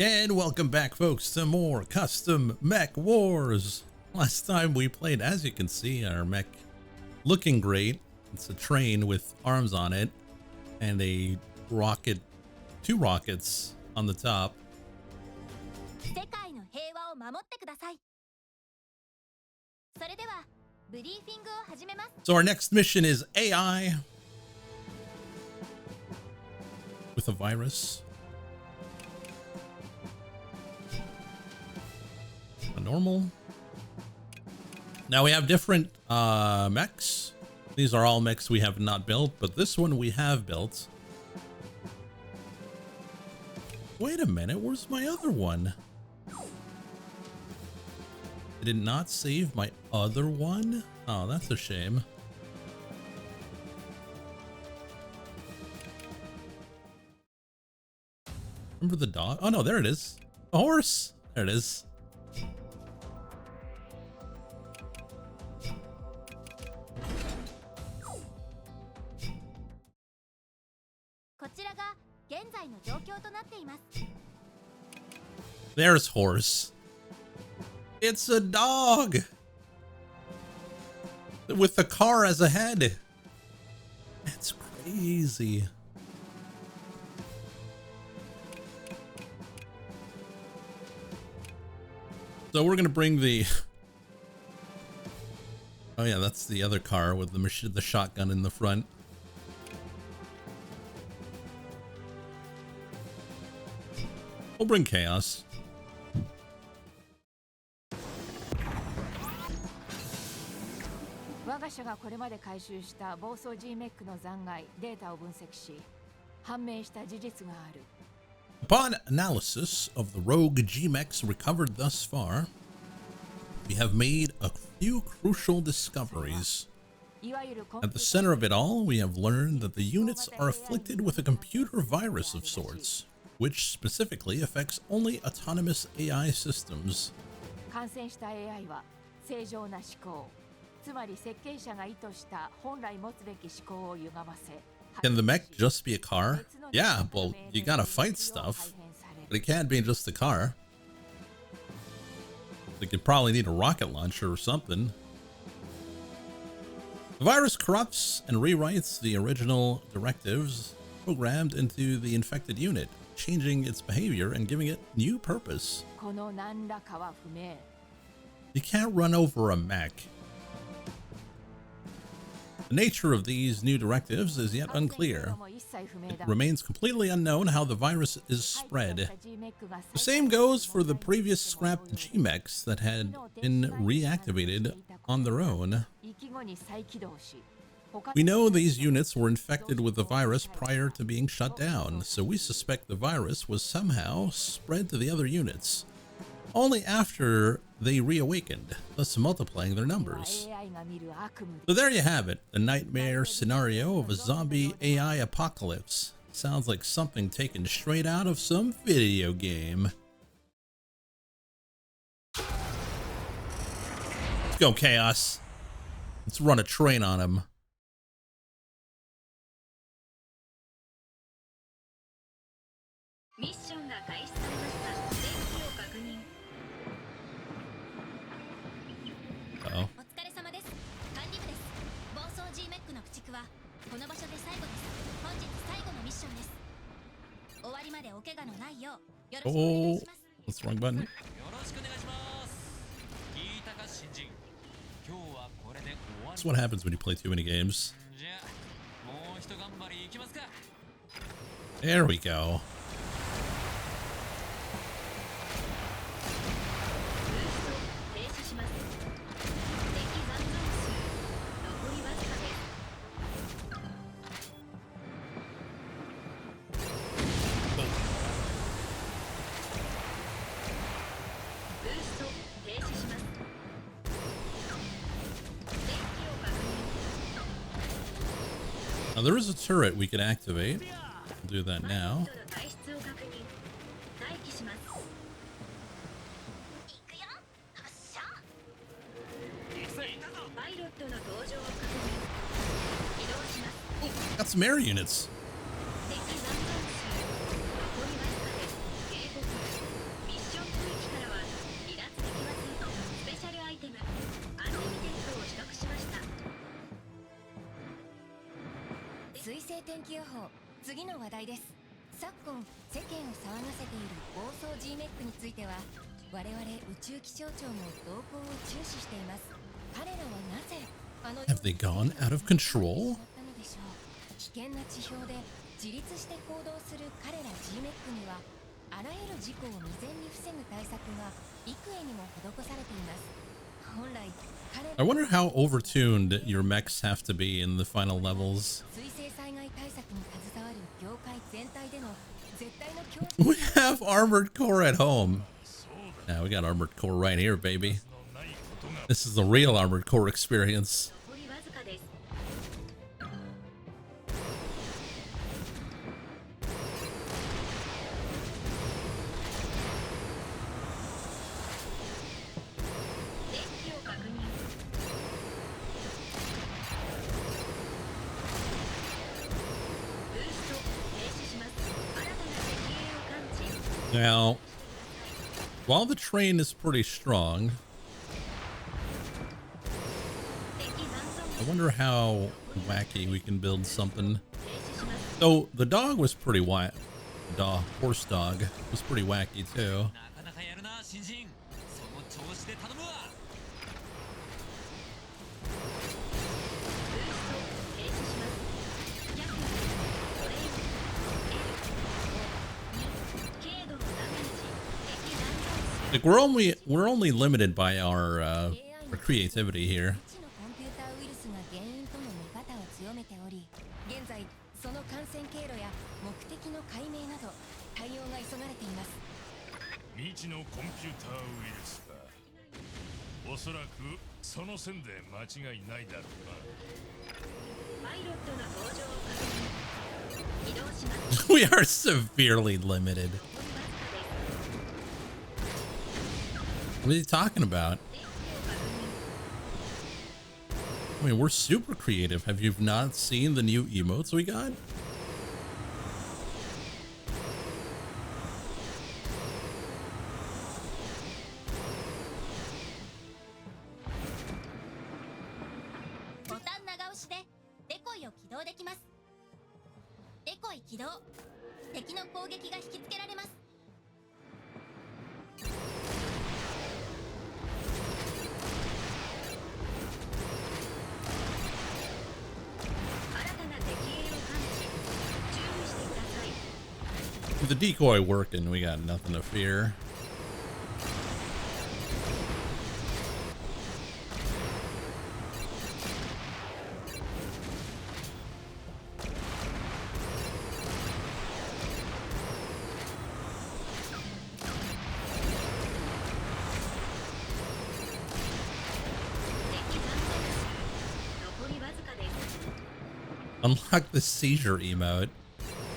And welcome back, folks, to more custom Mech Wars. Last time we played, as you can see, our mech looking great. It's a train with arms on it and a rocket, two rockets on the top. So our next mission is AI with a virus. Normal. Now we have different mechs. These are all mechs we have not built, but this one we have built. Wait a minute, where's my other one? I did not save my other one? Oh, that's a shame. Remember the dog? Oh no, there it is. A horse. There it is. There's horse. It's a dog with the car as a head. It's crazy. So we're gonna bring the. Oh yeah, that's the other car with the shotgun in the front. We'll bring chaos. Upon analysis of the rogue G-mechs recovered thus far, we have made a few crucial discoveries. At the center of it all, we have learned that the units are afflicted with a computer virus of sorts, which specifically affects only autonomous AI systems. Can the mech just be a car? Yeah, well, you gotta fight stuff, but it can't be just a car. They could probably need a rocket launcher or something. The virus corrupts and rewrites the original directives programmed into the infected unit, changing its behavior and giving it new purpose. You can't run over a mech. The nature of these new directives is yet unclear. It remains completely unknown how the virus is spread. The same goes for the previous scrapped G-mechs that had been reactivated on their own. We know these units were infected with the virus prior to being shut down, so we suspect the virus was somehow spread to the other units, only after they reawakened, thus multiplying their numbers. So there you have it, the nightmare scenario of a zombie AI apocalypse. Sounds like something taken straight out of some video game. Let's go, Chaos. Let's run a train on him. Uh-oh. Oh, that's the wrong button. That's what happens when you play too many games. There we go. Now, there is a turret we can activate. We'll do that now. Got some air units. 水星天気予報、次の話題です。昨今世間を騒がせている暴走 G メックについては我々宇宙気象庁も動向を注視しています。彼らはなぜあの Have they gone out of control? 危険な地表で自立して行動する彼ら G メックにはあらゆる事故を未然に防ぐ対策が幾重にも施されています。本来 I wonder how overtuned your mechs have to be in the final levels. 水星災害対策に携わる業界全体での絶対の強 We have armored core at home. Yeah, we got armored core right here, baby. This is the real armored core experience. Now, while the train is pretty strong, I wonder how wacky we can build something. So the dog was pretty wild. The horse dog was pretty wacky too. Like we're only limited by our creativity here. 現在その感染経路や目的の解明など対応が急がれています。未知のコンピューターウイルスだ。おそらくその線で間違いないだろうな。パイロットの搭乗を確認。移動します。We are severely limited. What are you talking about? I mean, we're super creative. Have you not seen the new emotes we got? Button 長押しでデコイを起動できます。デコイ起動。敵の攻撃が引きつけられます。With the decoy working, we got nothing to fear. Unlock the seizure emote.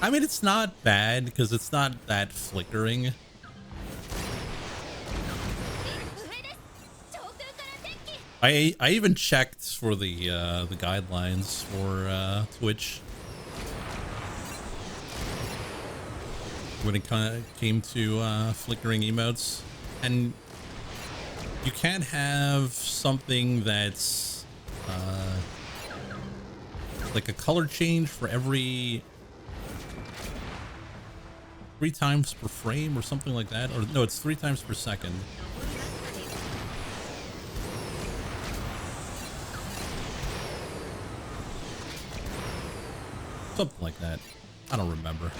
I mean, it's not bad because it's not that flickering. I even checked for the guidelines for Twitch when it kind of came to flickering emotes, and you can't have something that's like a color change for every 3 times per frame or something like that. Or no, it's 3 times per second. Something like that. I don't remember.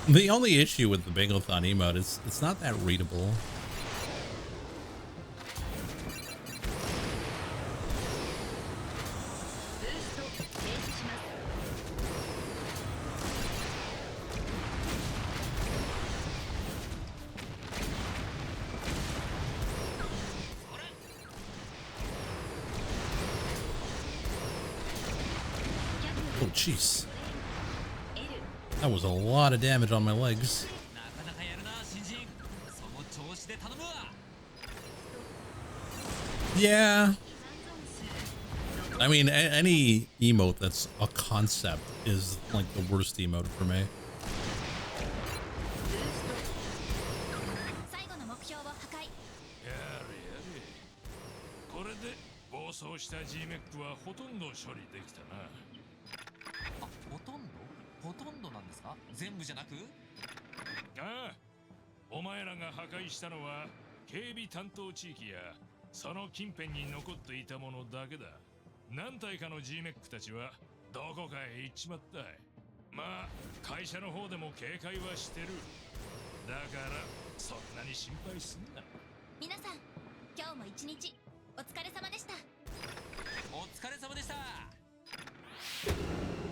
The only issue with the Bingothon emote is it's not that readable. Oh, jeez. That was a lot of damage on my legs. Yeah. I mean, any emote that's a concept is like the worst emote for me. これで暴走した G メックはほとんど処理できたな。あ、ほとんどなんですか？全部じゃなく？ああ、お前らが破壊したのは警備担当地域やその近辺に残っていたものだけだ。何体かの G メックたちはどこかへ行っちまった。まあ会社の方でも警戒はしてる。だからそんなに心配すんな。皆さん、今日も一日お疲れ様でした。お疲れ様でした。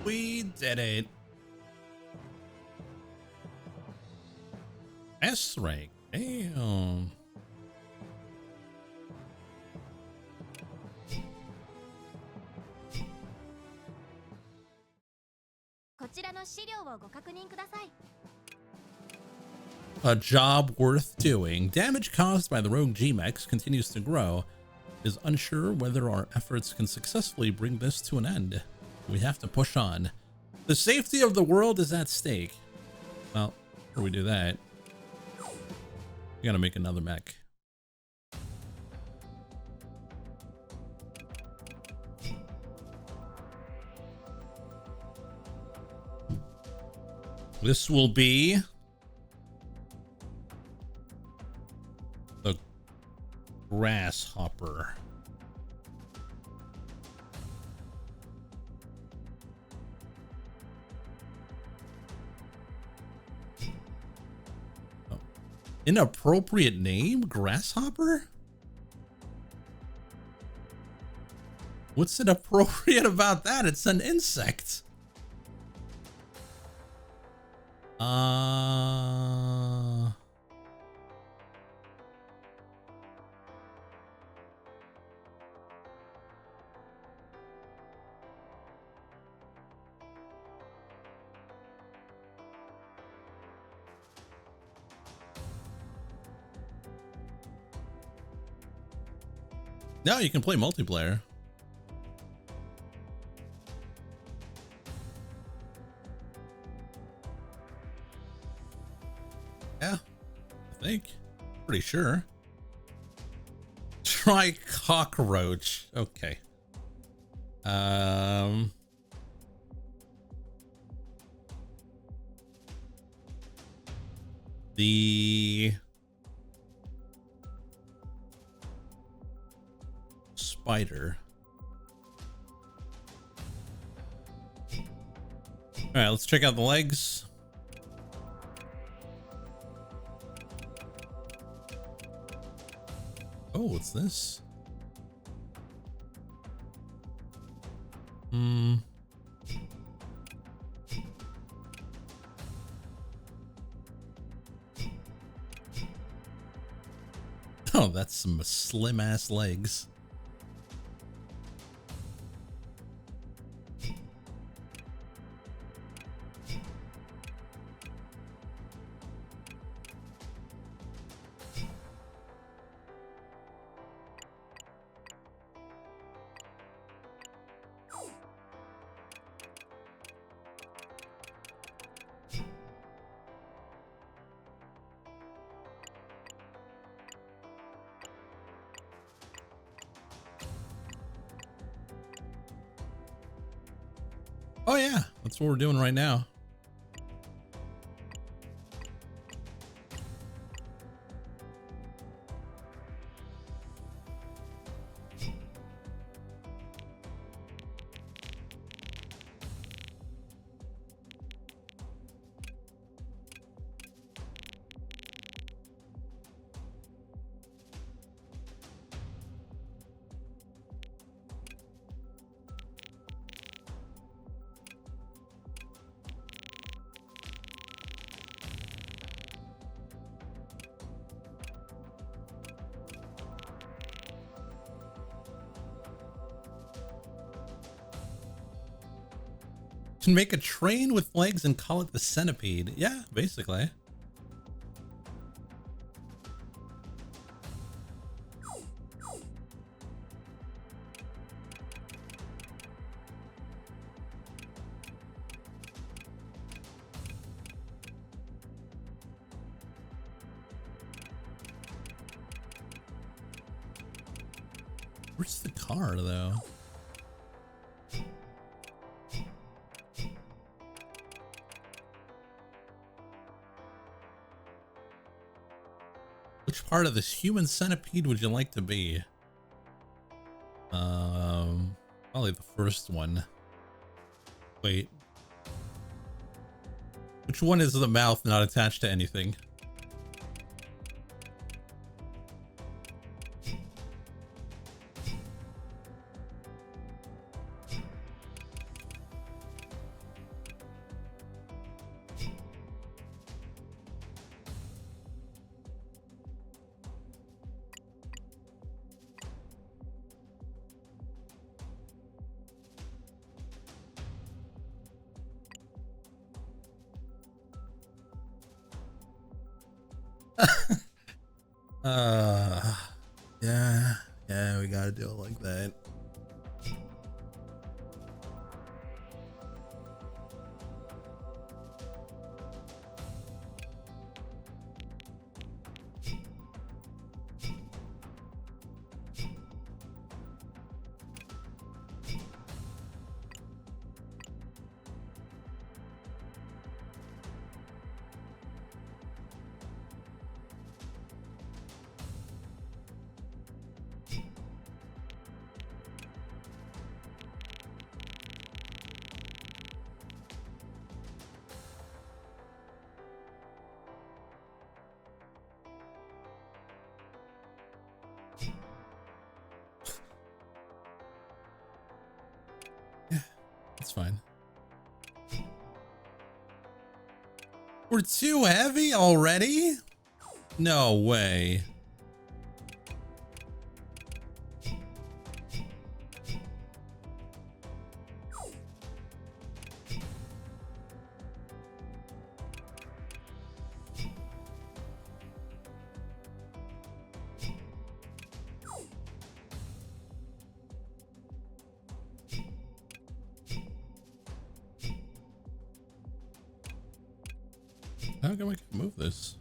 We did it. S rank. Damn. こちらの資料をご確認ください。 A job worth doing. Damage caused by the rogue G-Mechs continues to grow. It is unsure whether our efforts can successfully bring this to an end. We have to push on. The safety of the world is at stake. Well, before we do that, we gotta make another mech. This will be the grasshopper. Oh. Inappropriate name? Grasshopper? What's inappropriate about that? It's an insect. Now you can play multiplayer. Yeah, I think. Pretty sure. Try cockroach. Okay. The spider. All right, let's check out the legs. Oh, what's this? Oh, that's some slim ass legs. Oh yeah, that's what we're doing right now. Can make a train with legs and call it the centipede. Yeah, basically. Where's the car, though? Which part of this human centipede would you like to be? Probably the first one. Wait. Which one is the mouth not attached to anything? Yeah, we gotta do it like that. That's fine. We're too heavy already? No way. How can we move this?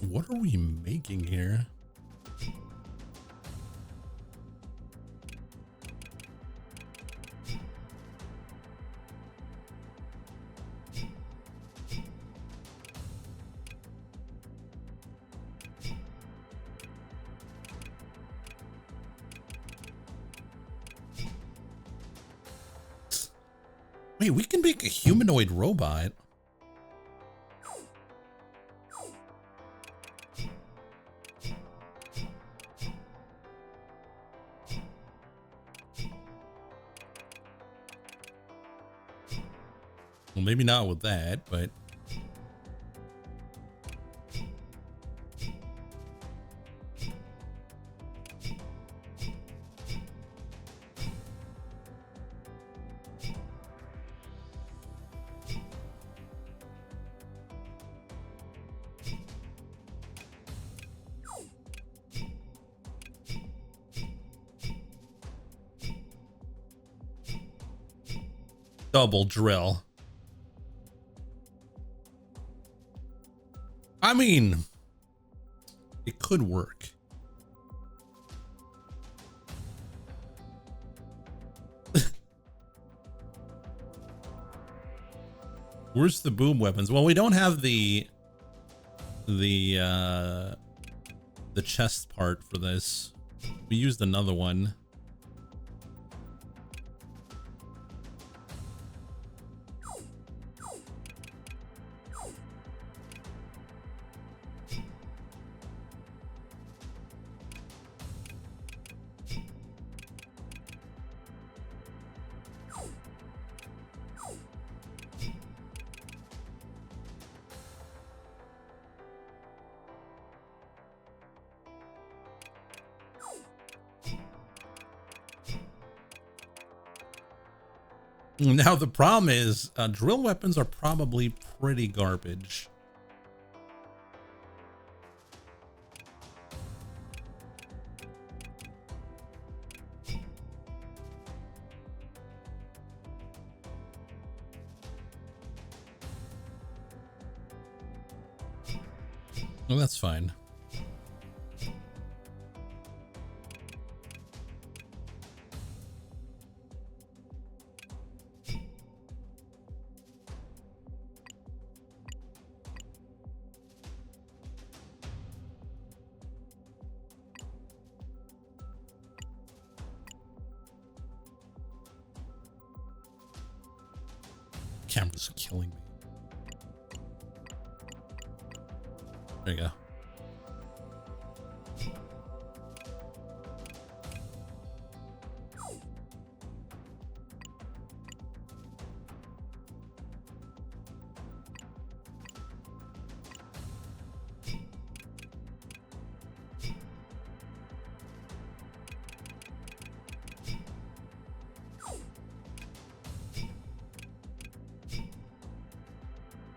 What are we making here? Wait, we can make a humanoid robot. Well, maybe not with that, but double drill. I mean, it could work. Where's the boom weapons? Well, we don't have the chest part for this. We used another one. Now the problem is drill weapons are probably pretty garbage. Well, that's fine. Camera's killing me. There you go.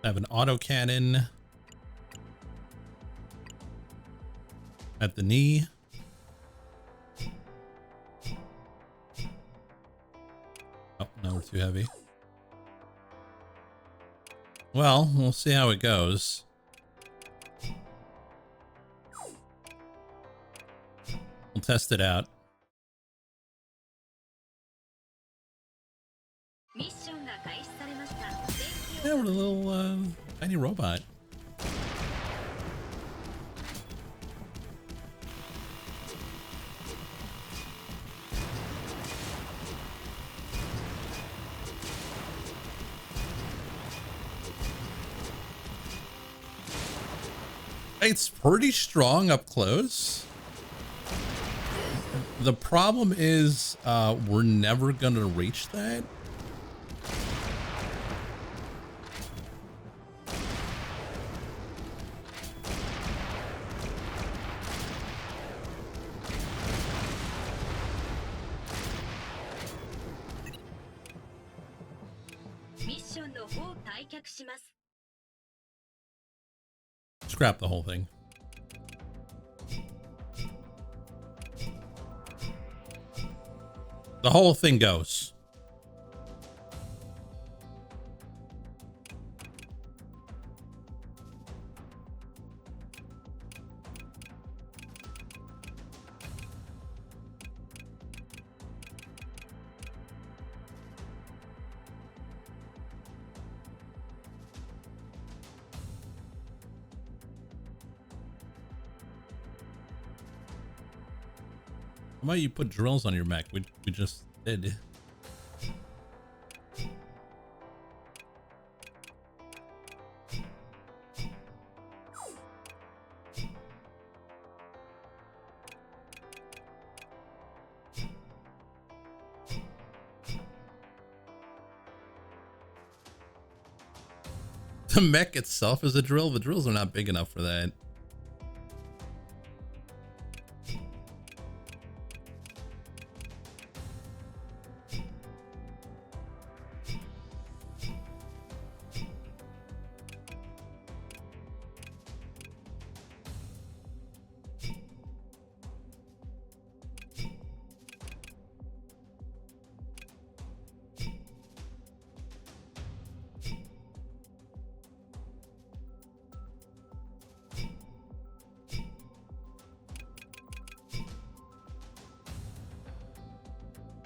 I have an autocannon at the knee. Oh, no, we're too heavy. Well, we'll see how it goes. We'll test it out. Yeah, we're a little tiny robot. It's pretty strong up close. The problem is we're never gonna reach that. Scrap the whole thing. The whole thing goes. How about you put drills on your mech? We just did. The mech itself is a drill. The drills are not big enough for that.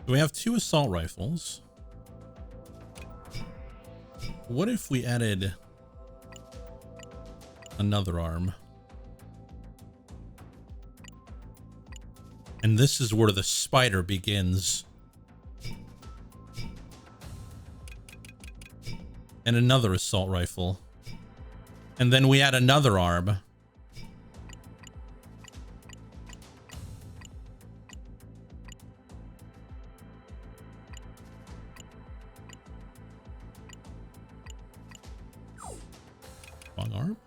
We have 2 assault rifles. What if we added another arm? And this is where the spider begins. And another assault rifle. And then we add another arm. Long arm.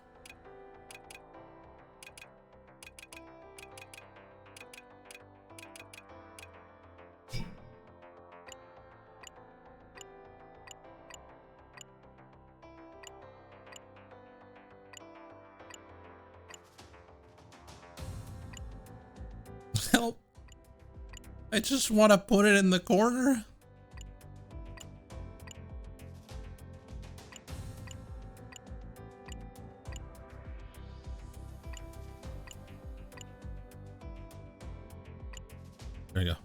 I just want to put it in the corner. There you go.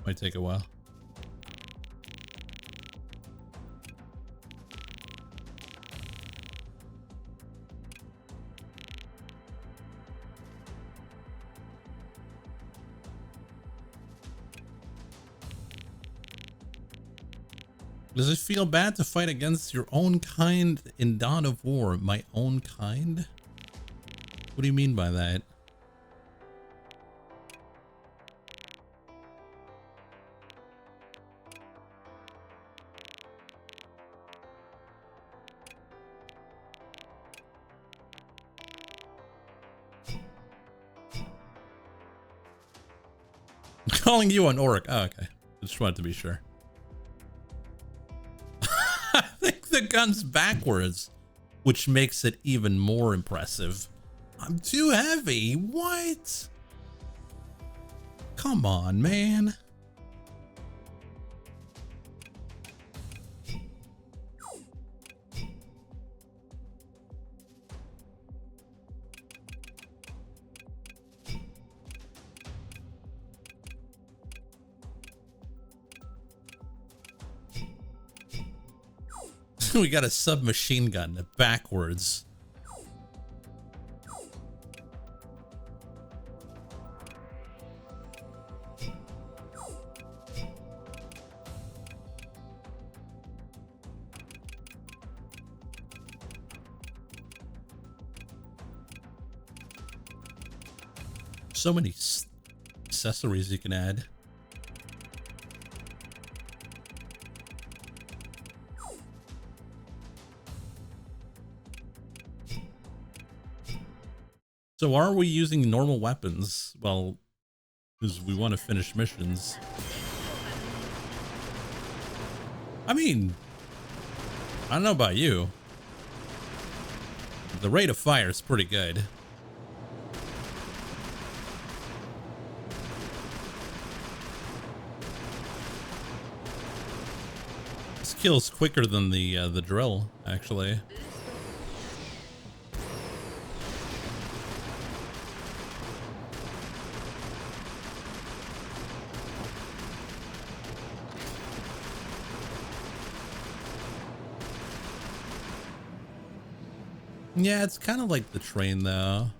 Might take a while. Does it feel bad to fight against your own kind in Dawn of War? My own kind? What do you mean by that? Calling you an orc. Oh, okay. Just wanted to be sure. I think the gun's backwards, which makes it even more impressive. I'm too heavy. What? Come on, man. We got a submachine gun backwards. So many accessories you can add. So are we using normal weapons? Well, because we want to finish missions. I mean, I don't know about you. The rate of fire is pretty good. This kills quicker than the drill, actually. Yeah, it's kind of like the train, though.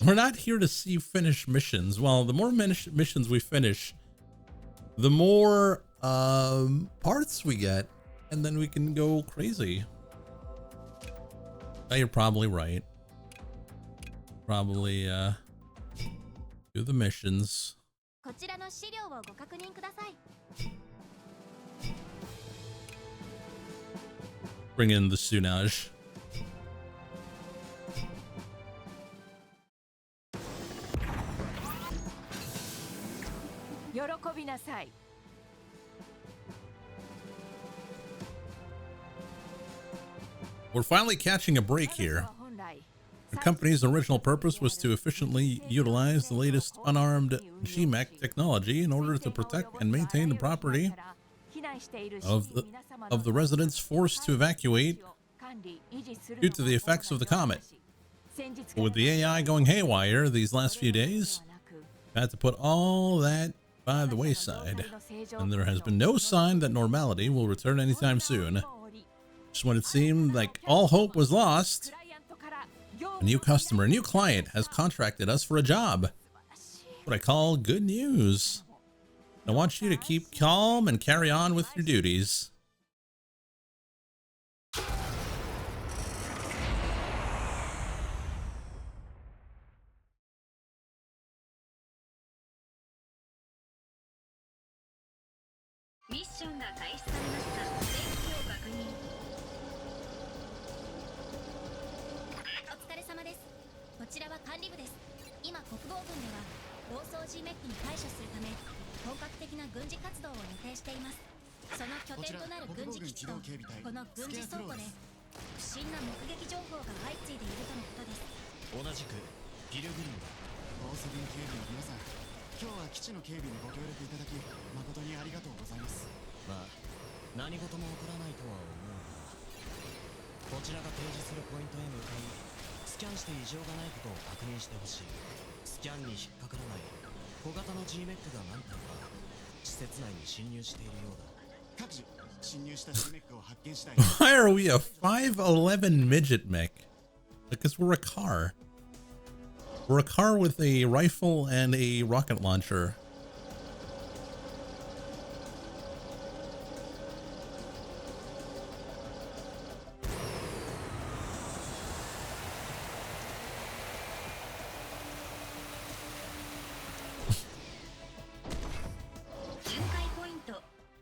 We're not here to see finish missions. Well, the more missions we finish, the more parts we get, and then we can go crazy. Oh, you're probably right. Probably do the missions. Bring in the Sunage. We're finally catching a break here. The company's original purpose was to efficiently utilize the latest unarmed G-Mech technology in order to protect and maintain the property of the residents forced to evacuate due to the effects of the comet. But with the AI going haywire these last few days, I had to put all that by the wayside, and there has been no sign that normality will return anytime soon. Just when it seemed like all hope was lost, a new customer, a new client has contracted us for a job. What I call good news. I want you to keep calm and carry on with your duties. ミッションが開始されました。電気を確認。お疲れ様です。こちらは管理部です。今国防軍では暴走 G メックに対処するため本格的な軍事活動を予定しています。その拠点となる軍事基地とこの軍事倉庫で不審な目撃情報が相次いでいるとのことです。同じくピルグリムだ。暴走軍警備の皆さん、今日は基地の警備にご協力いただき誠にありがとうございます。まあ何事も起こらないとは思うが、こちらが提示するポイントへ向かいスキャンして異常がないことを確認してほしい。スキャンに引っかからない小型の G メックが何体か施設内に侵入しているようだ。各自侵入した G メックを発見したい。 Why are we a 5'11 midget mech? Because we're a car. We're a car with a rifle and a rocket launcher.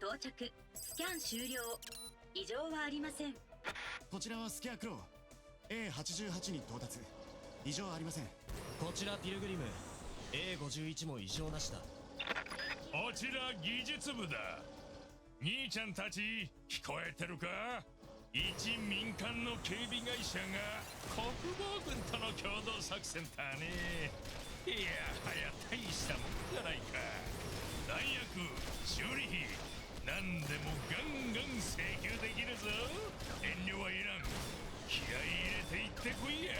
Dock. スキャン終了。異常はありません。こちらはスキャークロー A88 に到達。異常ありません。こちらピルグリム A51 も異常なしだ。こちら技術部だ。兄ちゃんたち聞こえてるか？一民間の警備会社が国防軍との共同作戦だね。いやはや大したもんじゃないか。弾薬、修理費、なんでもガンガン請求できるぞ。遠慮はいらん。気合い入れていってこいや。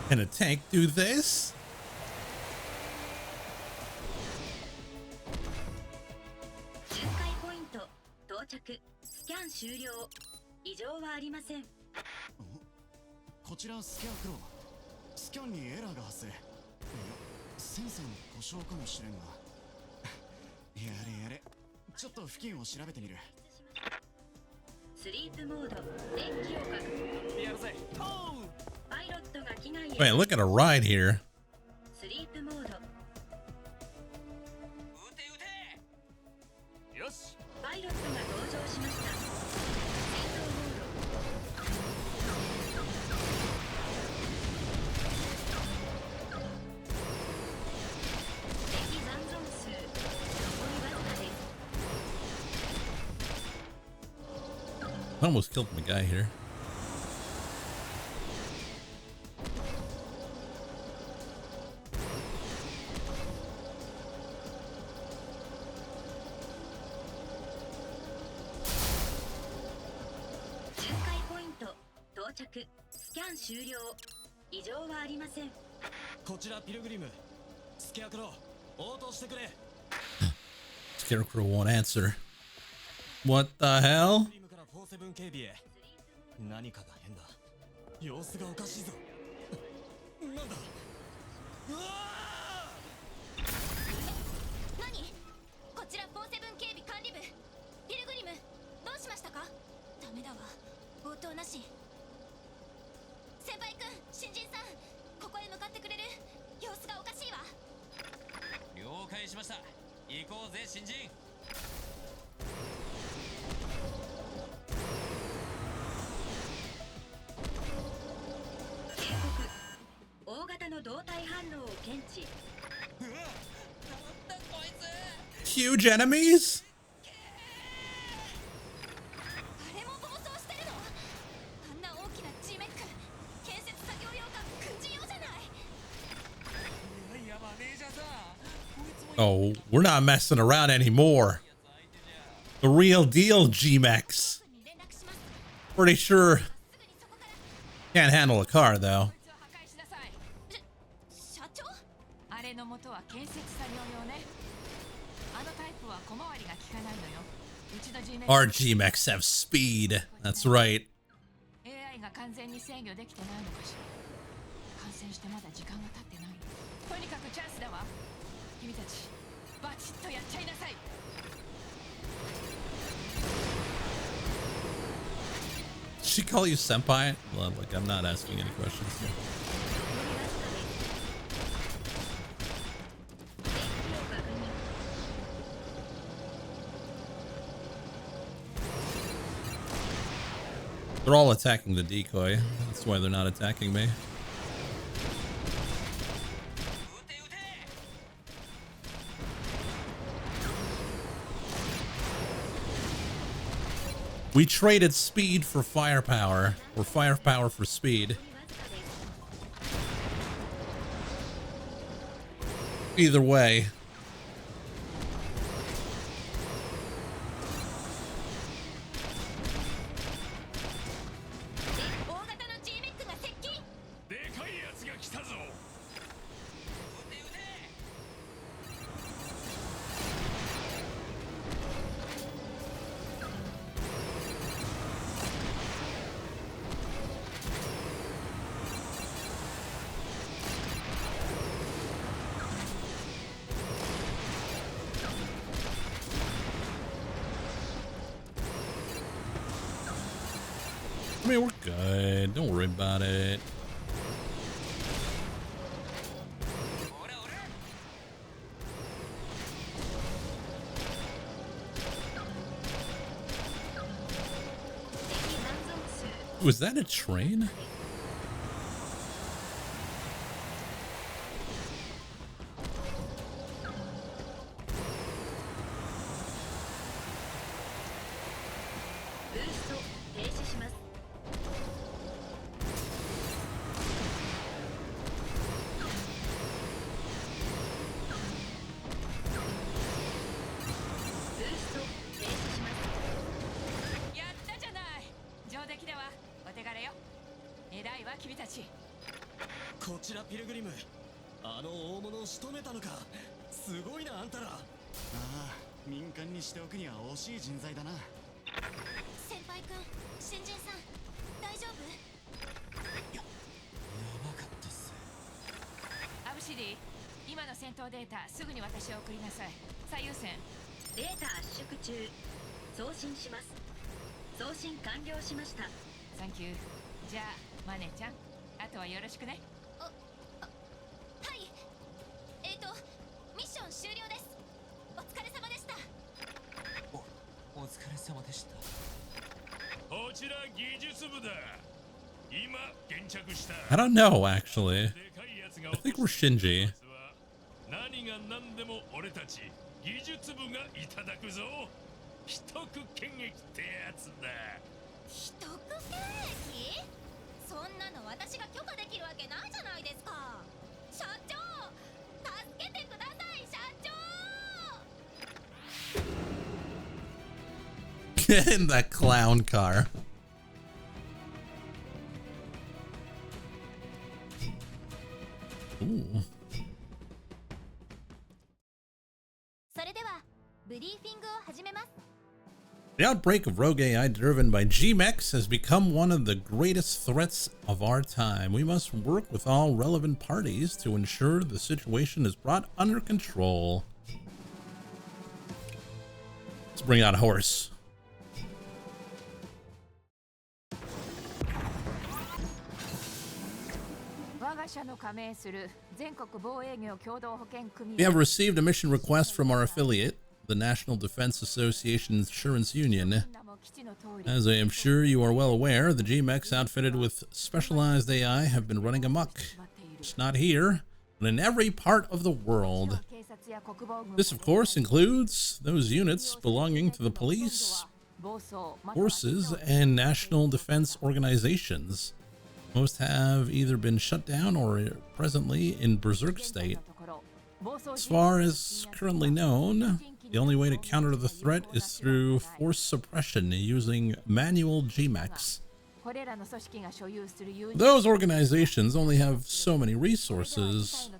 Can a tank do this? 巡回ポイント到着。スキャン終了。異常はありません。こちらスキャークロー。スキャンにエラーが発生。いや、センサーの故障かもしれんが。やれやれ。ちょっと付近を調べてみる。スリープモード。電気を確認。やるぜ。パイロットが機内へ。Wait, look at a ride here. スリープモード。撃て撃て。よし。パイロットが登場しました。戦闘モード。敵残存数残りわずかです。 I almost killed my guy here. Scan 異常はありません。こちらピルグリムスキャークロー応答してくれ。 Scarecrow won't answer. What the hell? ピルグリムから47警備へ。何かが変だ。様子がおかしいぞ。なんだ。うわ何？こちら47警備管理部。ピルグリムどうしましたか？ダメだわ、応答なし。先輩くん、新人さん、ここへ向かってくれる？様子がおかしいわ。了解しました。行こうぜ新人。警告。大型の動体反応を検知。うわ、なんだこいつ。 Huge enemies? あれも暴走してるの？あんな大きな G メック、建設作業用か軍事用じゃない？いやマネージャーさ、こいつも Oh, we're not messing around anymore. The real deal, G-Mex. に連絡します。 Pretty sure すぐにそこから。 can't handle a car though. こいつを破壊しなさい。社長？あれの元は建設作業用ね。あのタイプは小回りが効かないのよ。うちの G メック Our G-Mex have speed. That's right. AI が完全に制御できてないのかしら。感染してまだ時間が経ってない。とにかくチャンスだわ。君たちバチッとやっちゃいなさい。She call you senpai? Well, like I'm not asking any questions. They're all attacking the decoy. That's why they're not attacking me. We traded speed for firepower, or firepower for speed. Either way. I mean, we're good. Don't worry about it. Was that a train? I don't know, actually. I think we're Shinji. In that clown car. Ooh. The outbreak of rogue AI driven by G-Mechs has become one of the greatest threats of our time. We must work with all relevant parties to ensure the situation is brought under control. Let's bring out a horse. We have received a mission request from our affiliate, the National Defense Association Insurance Union. As I am sure you are well aware, the G-Mechs outfitted with specialized AI have been running amok. It's not here, but in every part of the world. This, of course, includes those units belonging to the police, forces, and national defense organizations. Most have either been shut down or are presently in berserk state. As far as currently known, the only way to counter the threat is through force suppression using manual G-Mechs. Those organizations only have so many resources,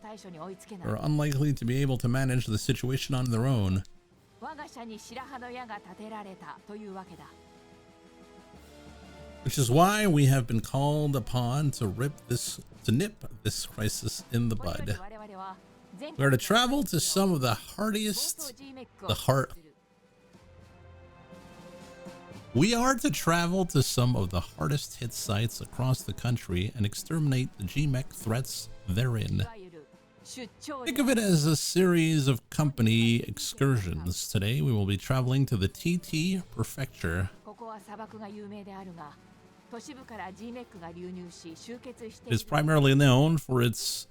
are unlikely to be able to manage the situation on their own. Which is why we have been called upon to nip this crisis in the bud. We are to travel to some of the hardest hit sites across the country and exterminate the G-Mech threats therein. Think of it as a series of company excursions. Today we will be traveling to the TT Prefecture. 都市部から G メックが流入し集結して It is primarily known for its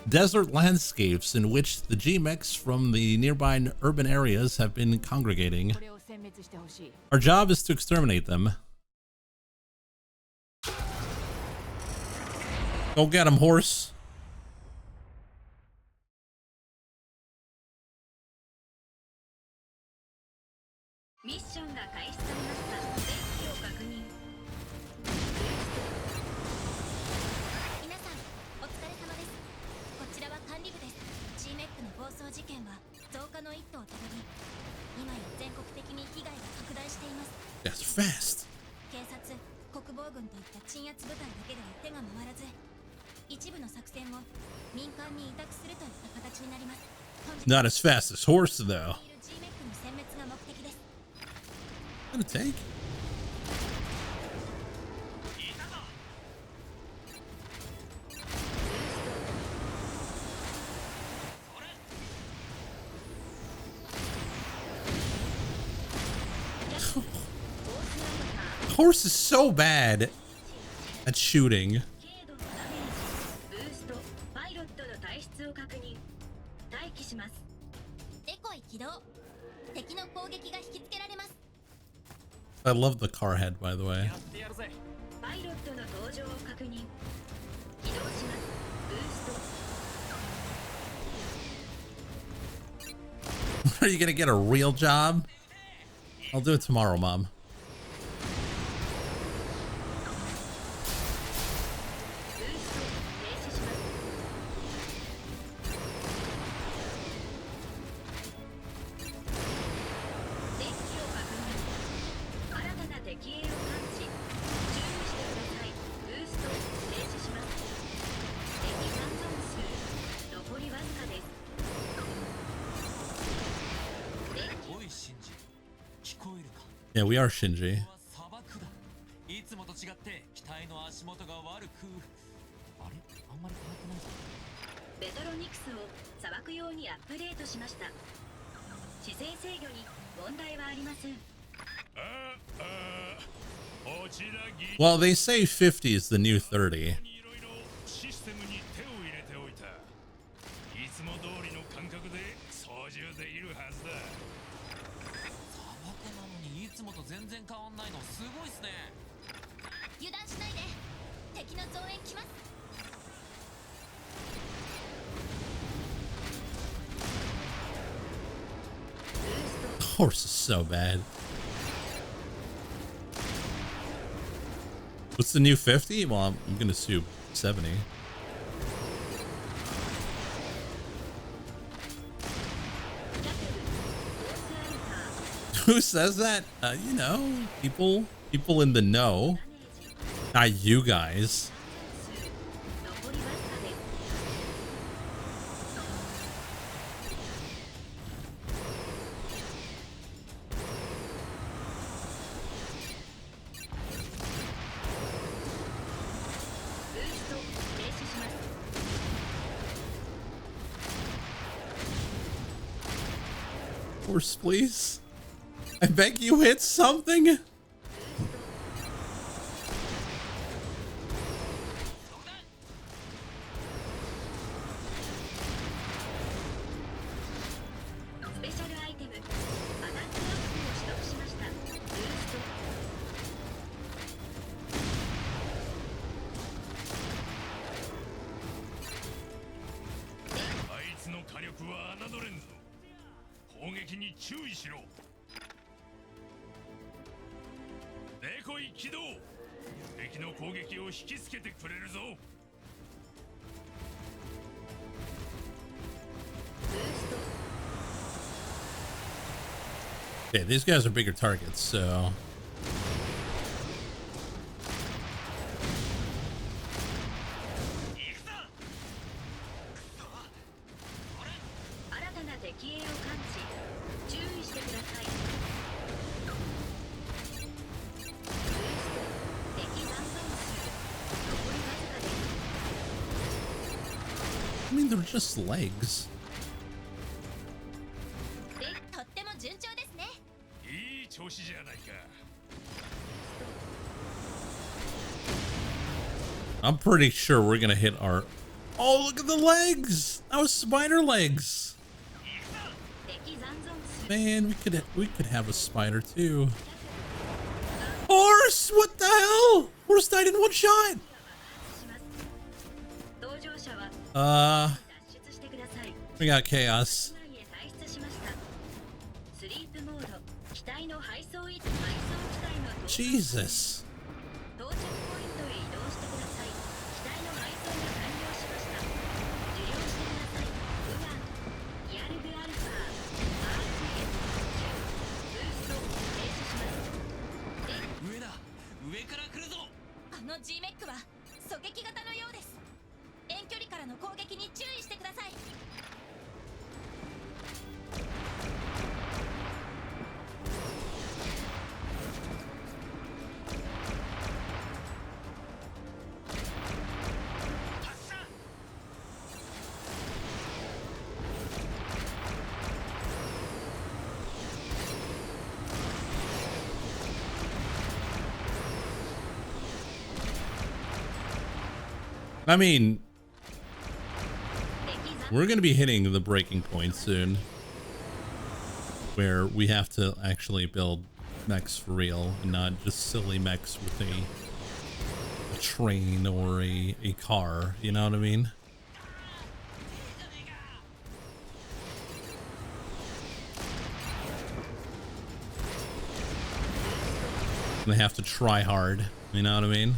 desert landscapes in which the G-mechs from the nearby urban areas have been congregating. これを殲滅してほしい。 Our job is to exterminate them. Go get him, horse. ミッションが開始されました。全機を確認。皆さんお疲れ様です。こちらは管理部です。 G メックの暴走事件は増加の一途をたどり、今や全国的に被害が拡大しています。 That's fast. 警察、国防軍といった鎮圧部隊だけでは手が回らず、一部の作戦を民間に委託するといった形になります。 Not as fast as horse, though. いる G メックの殲滅が目的です。 What a tank. Horse is so bad at shooting. 軽度のダメージ。ブースト。パイロットの体質を確認。待機します。デコイ起動。敵の攻撃が引きつけられます。 I love the car head, by the way. パイロットの登場を確認。起動します。ブースト。 Are you gonna get a real job? I'll do it tomorrow, Mom. ブースト。停止します。電気を確認。新たな敵影を感知。注意してください。ブースト。停止します。敵残存数。残りわずかです。おいシンジ、聞こえるか。 Yeah, we are Shinji. ここは砂漠だ。いつもと違って機体の足元が悪く、あれ、あんまり変わってないぞ。ベトロニクスを砂漠用にアップデートしました。姿勢制御に問題はありません。こちらギ Well, they say 50 is the new 30. いろいろシステムに手を入れておいた。いつも通りの感覚で操縦できるはずだ。砂漠なのにいつもと全然変わんないのすごいっすね。油断しないで。敵の増援来ます。 Horse is so bad. What's the new 50? Well, I'm gonna assume 70. Who says that? You know, people in the know. Not you guys. 残りわずかです。ブースト。停止します。 Horse, please. I beg you, hit something. スペシャルアイテム。アタックアップを取得しました。ブースト。 あいつの火力は侮れんぞ。攻撃に注意しろ。デコイ起動。敵の攻撃を引きつけてくれるぞ。 Yeah, these guys are bigger targets, so. 新たな敵影を感知。注意してください。ブースト。敵残存数。残りわずかです。 I mean, they're just legs. とっても順調ですね。いい調子じゃないか。スト。I'm pretty sure we're gonna hit our... Oh, look at the legs! That was spider legs! Man, we could have a spider too. Horse! What the hell? Horse died in one shot! We got chaos. Jesus. G メックは狙撃型のようです。遠距離からの攻撃に注意してください。I mean, we're going to be hitting the breaking point soon, where we have to actually build mechs for real and not just silly mechs with a train or a car, you know what I mean? They have to try hard, you know what I mean?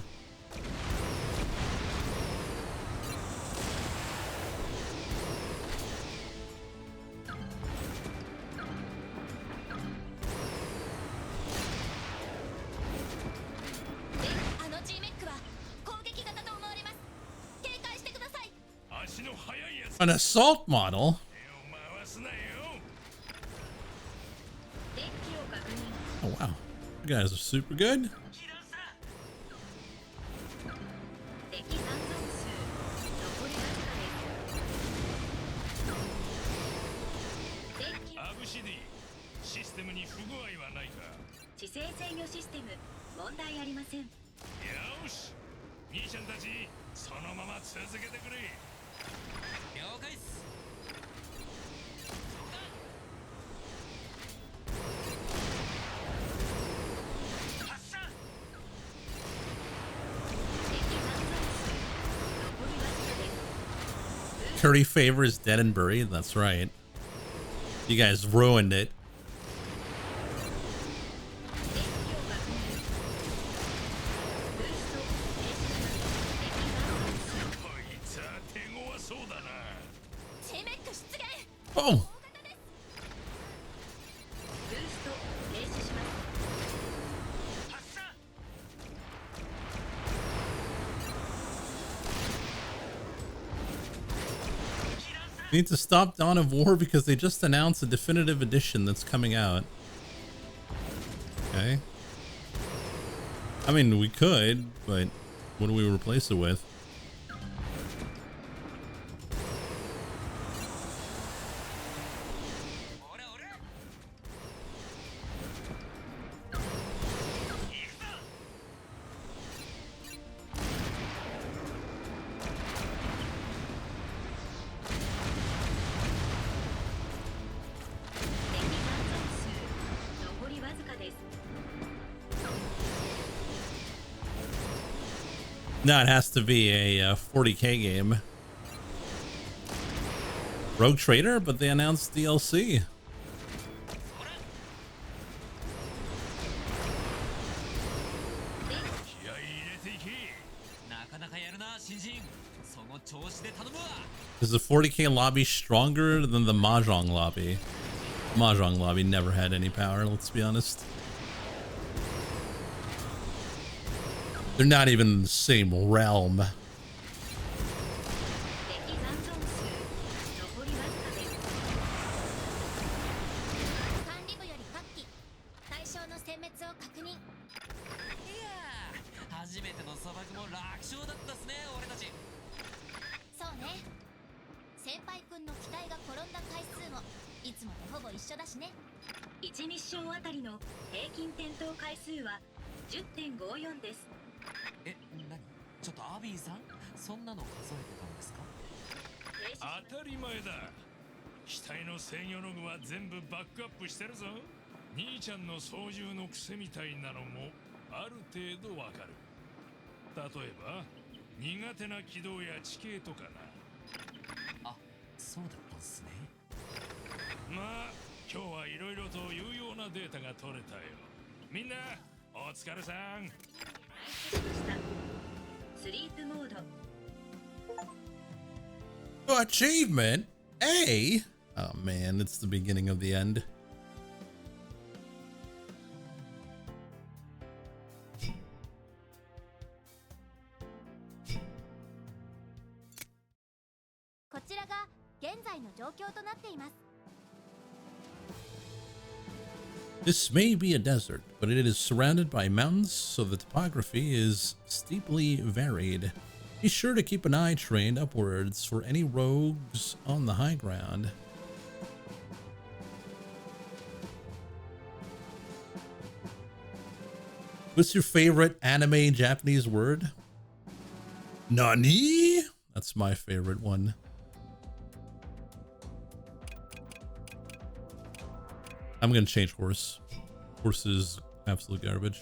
An assault model? Oh wow, you guys are super good. Curry favor is dead and buried. That's right. You guys ruined it. Oh. Need to stop Dawn of War because they just announced a definitive edition that's coming out. Okay. I mean, we could, but what do we replace it with? No, it has to be a 40k game. Rogue Trader, but they announced DLC. Is the 40k lobby stronger than the Mahjong lobby? Mahjong lobby never had any power, let's be honest. They're not even in the same realm. ビーさん、そんなの数えてたんですか？当たり前だ。機体の制御ログは全部バックアップしてるぞ。兄ちゃんの操縦の癖みたいなのもある程度わかる。例えば苦手な軌道や地形とかな。あ、そうだったんすね。まあ今日はいろいろと有用なデータが取れたよ。みんなお疲れさん。しましたスリープモード。 Achievement A. Oh man, it's the beginning of the end. This may be a desert, but it is surrounded by mountains, so the topography is steeply varied. Be sure to keep an eye trained upwards for any rogues on the high ground. What's your favorite anime Japanese word? Nani? That's my favorite one. I'm gonna change horse. Horse is absolute garbage.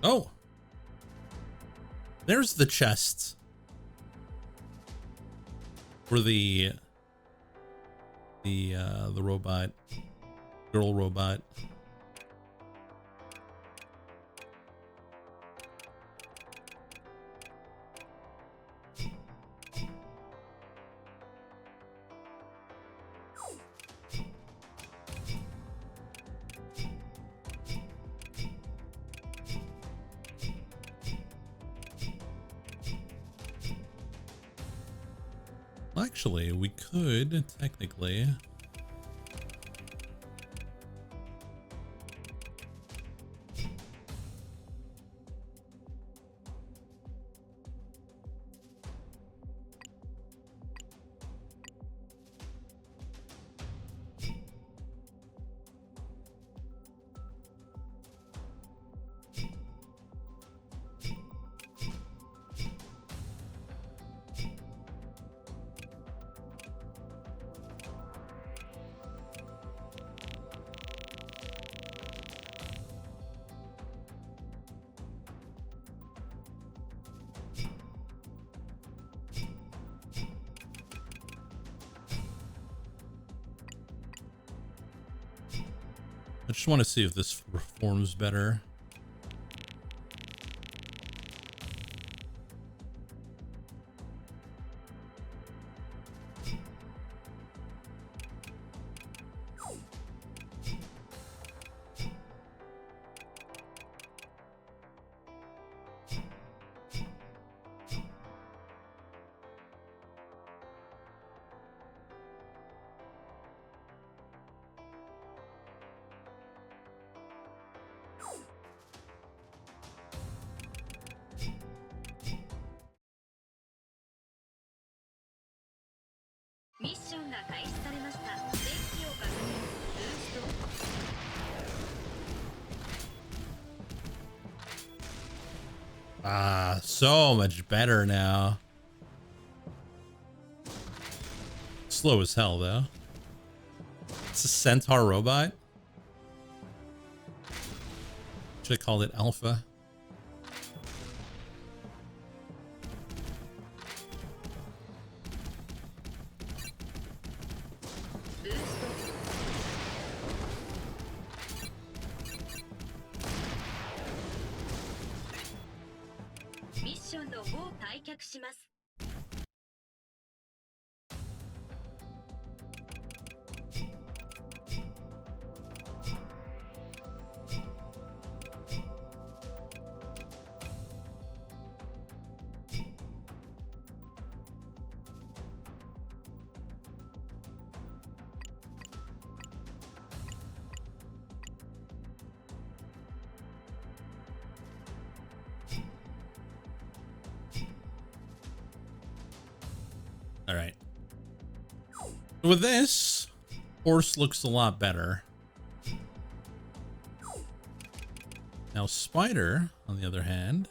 Oh, there's the chests for the robot, girl robot. Actually, we could technically. I just want to see if this performs better. Ah, so much better now. Slow as hell, though. It's a centaur robot. Should have called it Alpha. With this, horse looks a lot better. Now spider, on the other hand,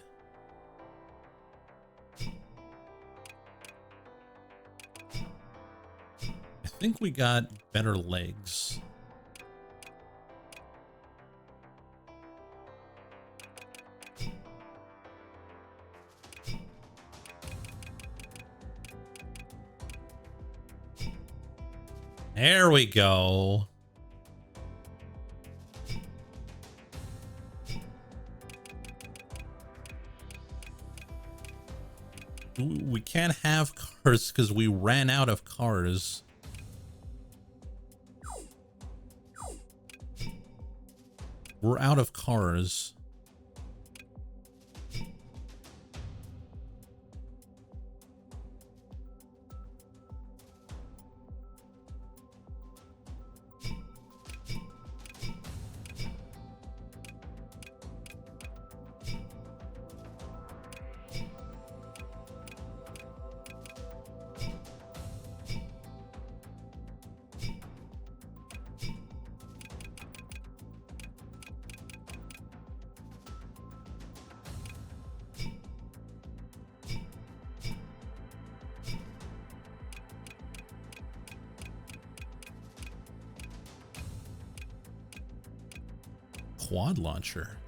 I think we got better legs. There we go. We can't have cars because we ran out of cars. We're out of cars. Quad launcher.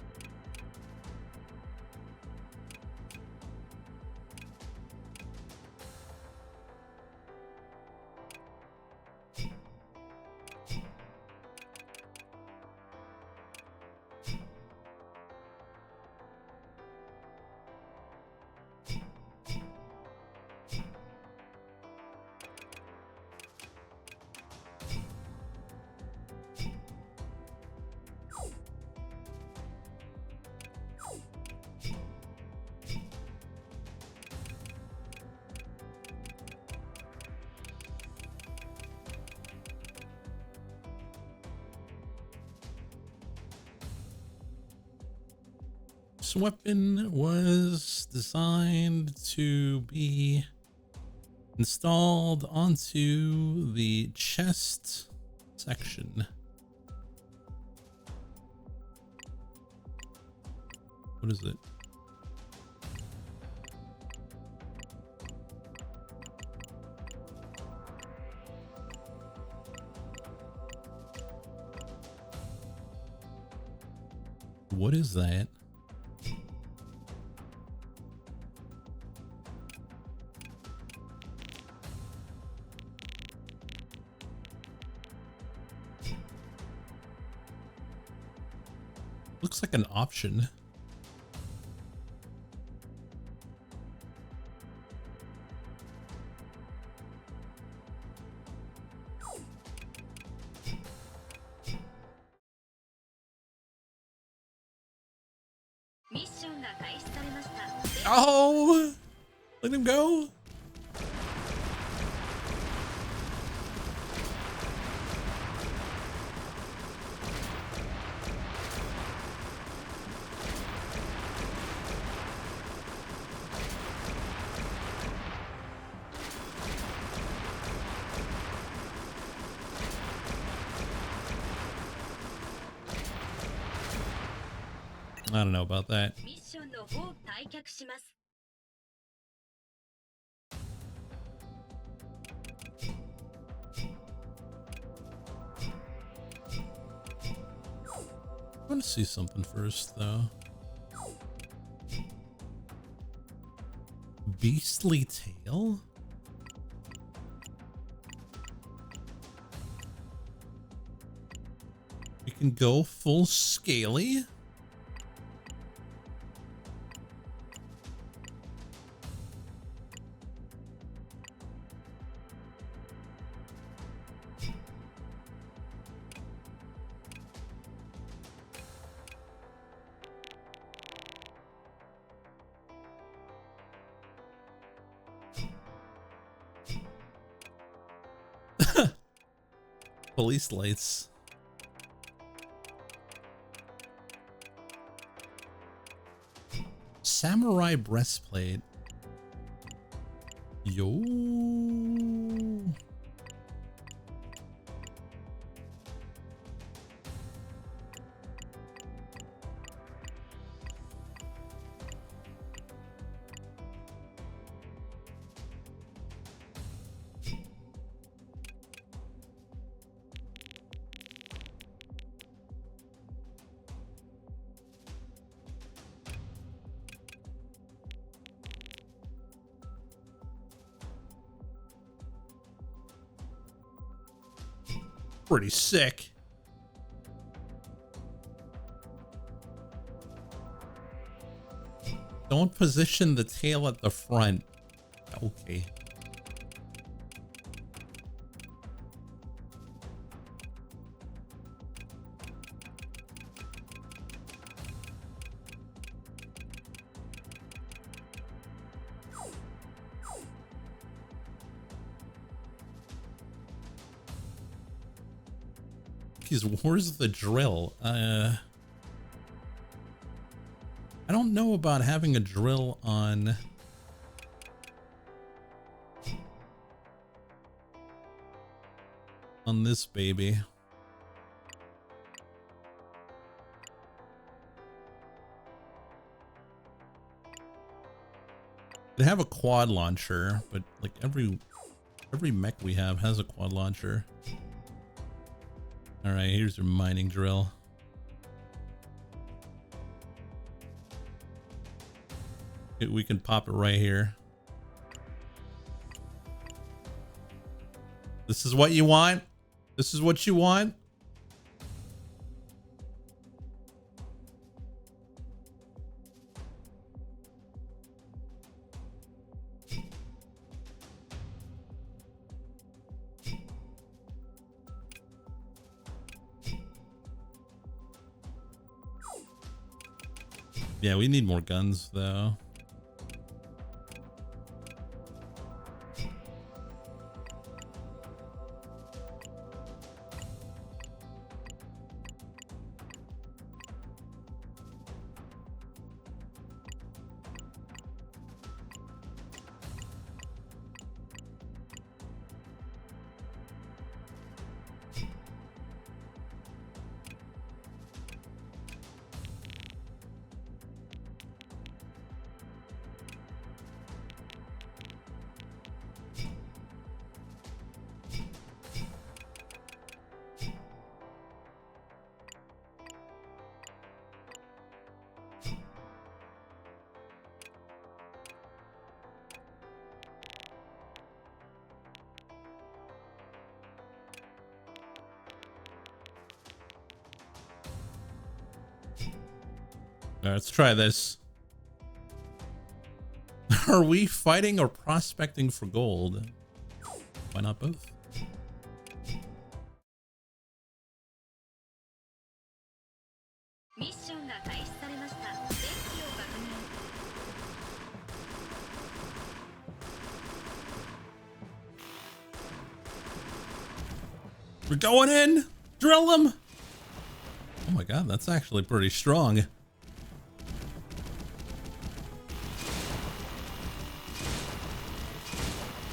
This weapon was designed to be installed onto the chest section. What is it? What is that? Looks like an option. Oh, let him go. I don't know about that. I want to see something first, though. Beastly tail? We can go full scaly? Police lights. Samurai breastplate. Yo. Pretty sick. Don't position the tail at the front. Okay. Where's the drill? I don't know about having a drill on this baby. They have a quad launcher, but like every mech we have has a quad launcher. All right, here's your mining drill. We can pop it right here. This is what you want? This is what you want? Yeah, we need more guns though. All right, let's try this. Are we fighting or prospecting for gold? Why not both? We're going in! Drill them! Oh my god, that's actually pretty strong.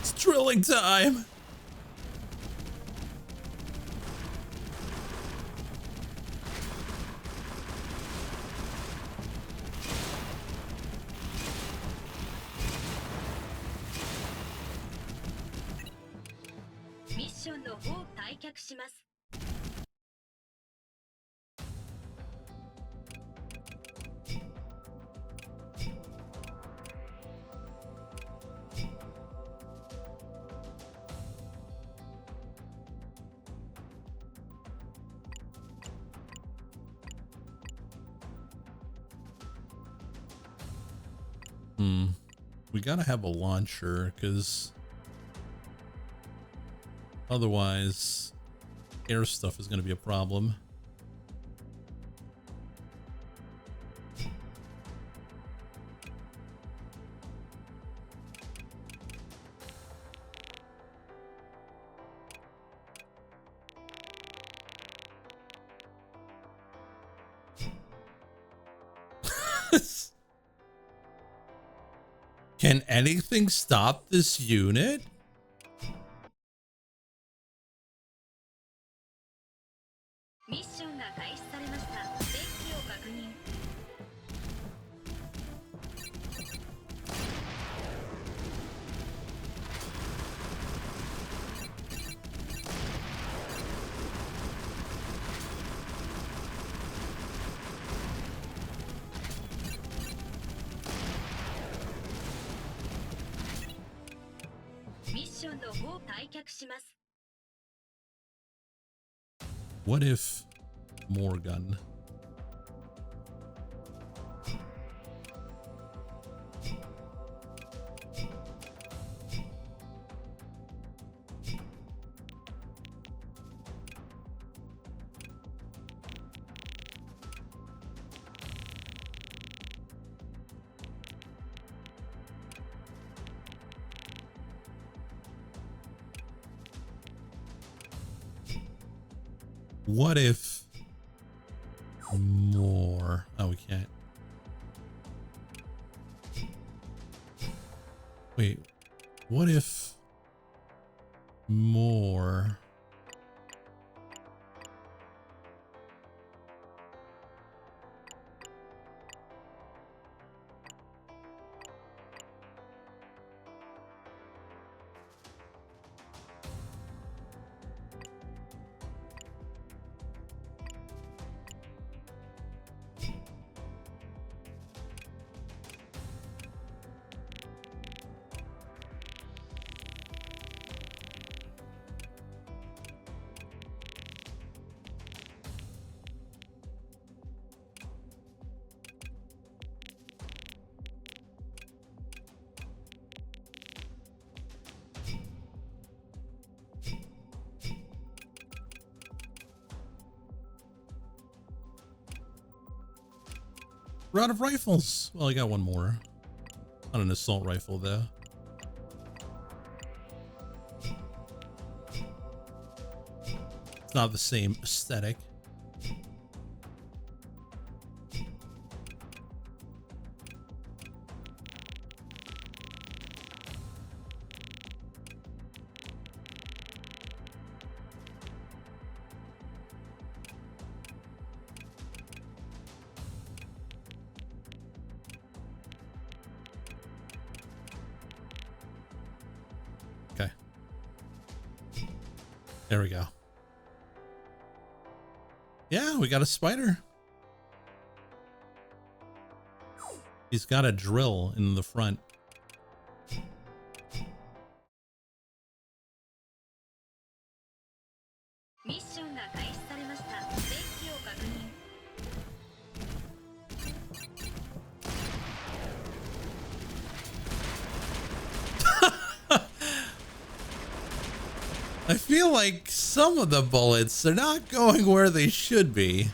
It's drilling time! We gotta have a launcher, because otherwise air stuff is gonna be a problem. Can anything stop this unit? What if more gun? What if more? Oh, we can't. Wait, what if more? We're out of rifles. Well, I got one more. Not an assault rifle, though. It's not the same aesthetic. Okay. There we go. Yeah, we got a spider. He's got a drill in the front. I feel like some of the bullets are not going where they should be.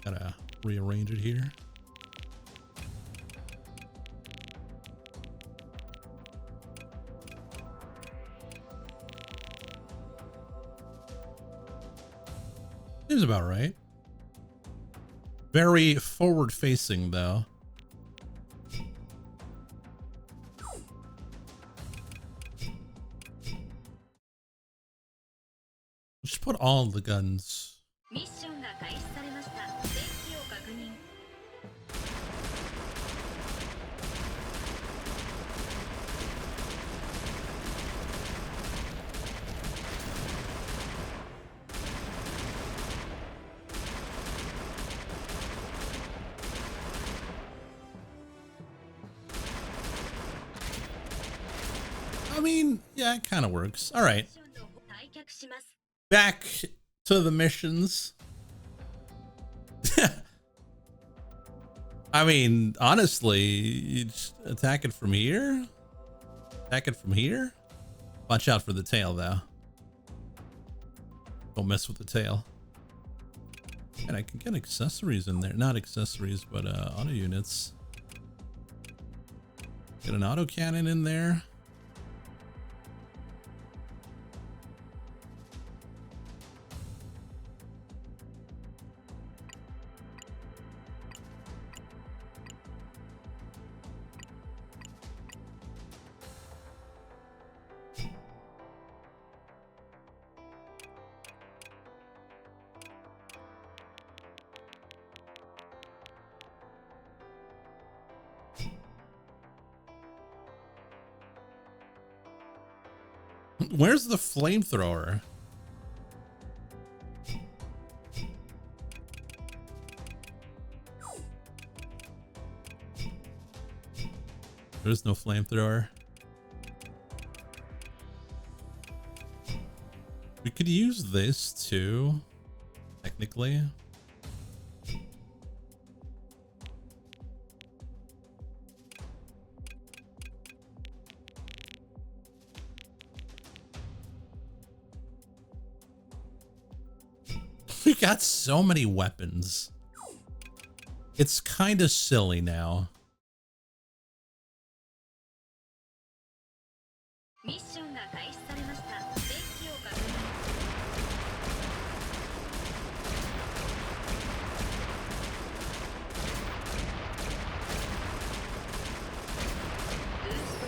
Gotta rearrange it here. Seems about right. Very forward facing though. Just put all the guns. I mean, yeah, it kind of works. All right, 退却します。 back to the missions. I mean, honestly, you just attack it from here. Attack it from here. Watch out for the tail, though. Don't mess with the tail. And I can get accessories in there. Not accessories, but auto units. Get an auto cannon in there. Where's the flamethrower? There's no flamethrower. We could use this too, technically. We got so many weapons. It's kind of silly now. ミッションが開始されました。デッキを確認。ブース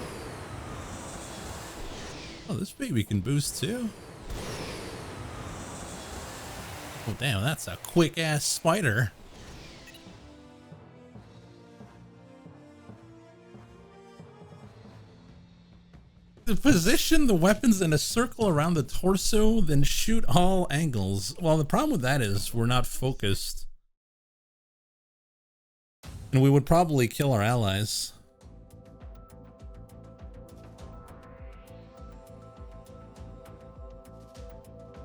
ト。 Oh, this baby can boost too. Oh, damn, that's a quick ass spider. To position the weapons in a circle around the torso, then shoot all angles. Well, the problem with that is we're not focused. And we would probably kill our allies.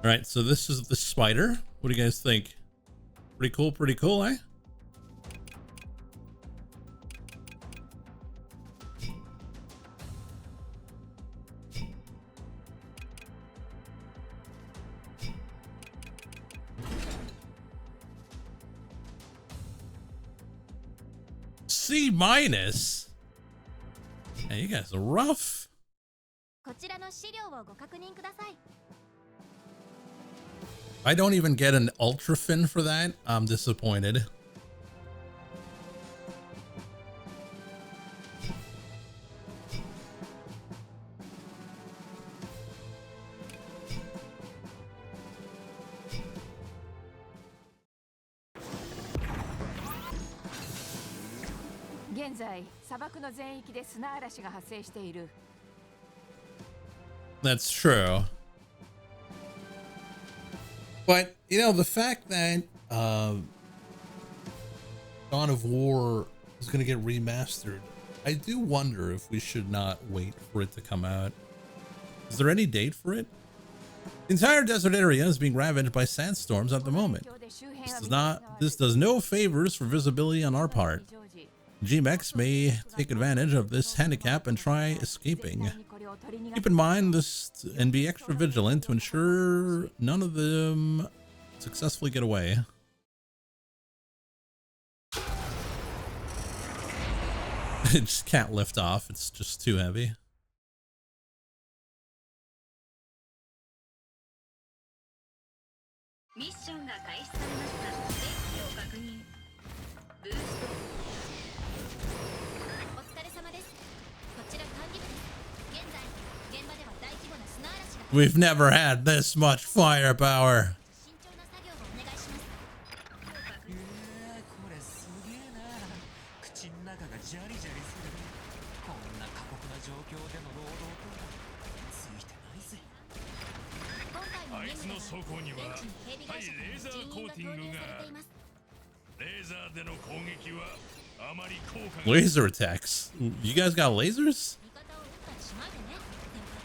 All right, so this is the spider. What do you guys think? Pretty cool, eh? C minus? Hey, you guys are rough. こちらの資料をご確認ください。 I don't even get an ultra fin for that. I'm disappointed. That's true. But, you know, the fact that Dawn of War is going to get remastered, I do wonder if we should not wait for it to come out. Is there any date for it? The entire desert area is being ravaged by sandstorms at the moment. This does no favors for visibility on our part. GMX may take advantage of this handicap and try escaping. Keep in mind this and be extra vigilant to ensure none of them successfully get away. It just can't lift off. It's just too heavy. Mission が開始されました。デッキを確認。ブースト。お疲れ様です。こちら管理部です。現在、現場では大規模な砂嵐が。 We've never had this much firepower. 慎重な作業をお願いします。これすげえな。口の中がジャリジャリする。こんな過酷な状況での労働とはついてないぜ。今回の任務ではあいつの装甲には現地に警備会社から人員が投入されています。レーザーでの攻撃はあまり効果が Laser attacks. You guys got lasers? 味方を撃ったりしないでね。先輩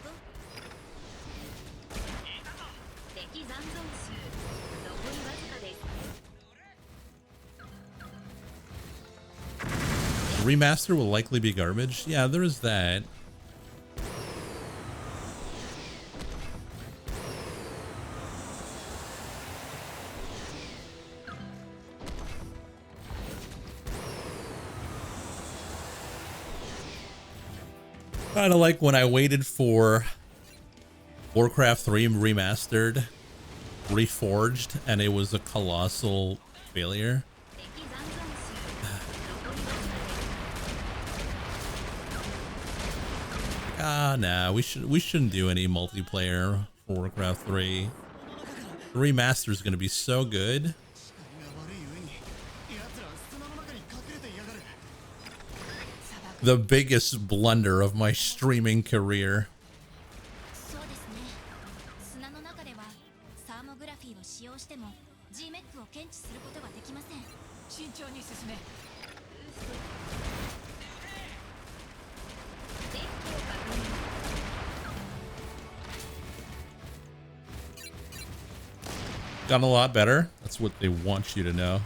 Remaster will likely be garbage. Yeah, there is that. Kind of like when I waited for Warcraft 3 Remastered, Reforged, and it was a colossal failure. Nah, we shouldn't do any multiplayer for Warcraft 3. The remaster is gonna be so good. The biggest blunder of my streaming career. そうですね。砂の中ではサーモグラフィーを使用しても G メックを検知することができません。慎重に進め。 Gotten a lot better. That's what they want you to know.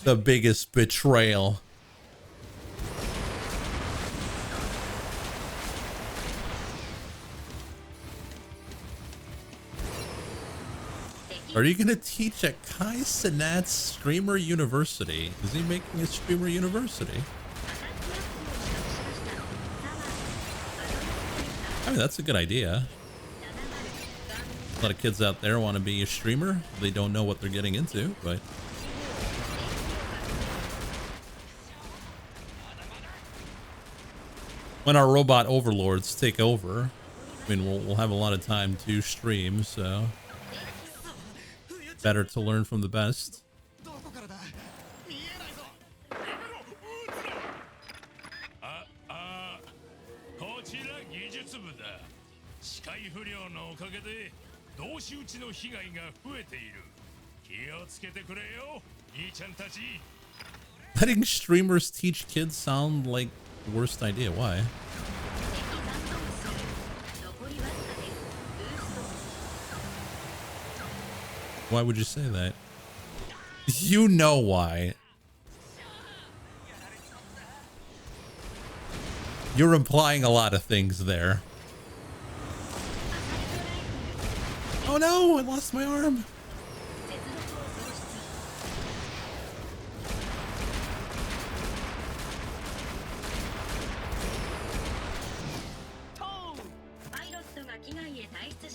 The biggest betrayal. Are you going to teach at Kai Cenat's Streamer University? Is he making a Streamer University? I mean, that's a good idea. A lot of kids out there want to be a streamer. They don't know what they're getting into, but... when our robot overlords take over, I mean, we'll have a lot of time to stream, so... better to learn from the best. こちら技術部だ。視界不良のおかげで同士討ちの被害が増えている。気をつけてくれよ、兄ちゃんたち。 Letting streamers teach kids sound like the worst idea. Why? Why would you say that? You know why. You're implying a lot of things there. Oh no, I lost my arm.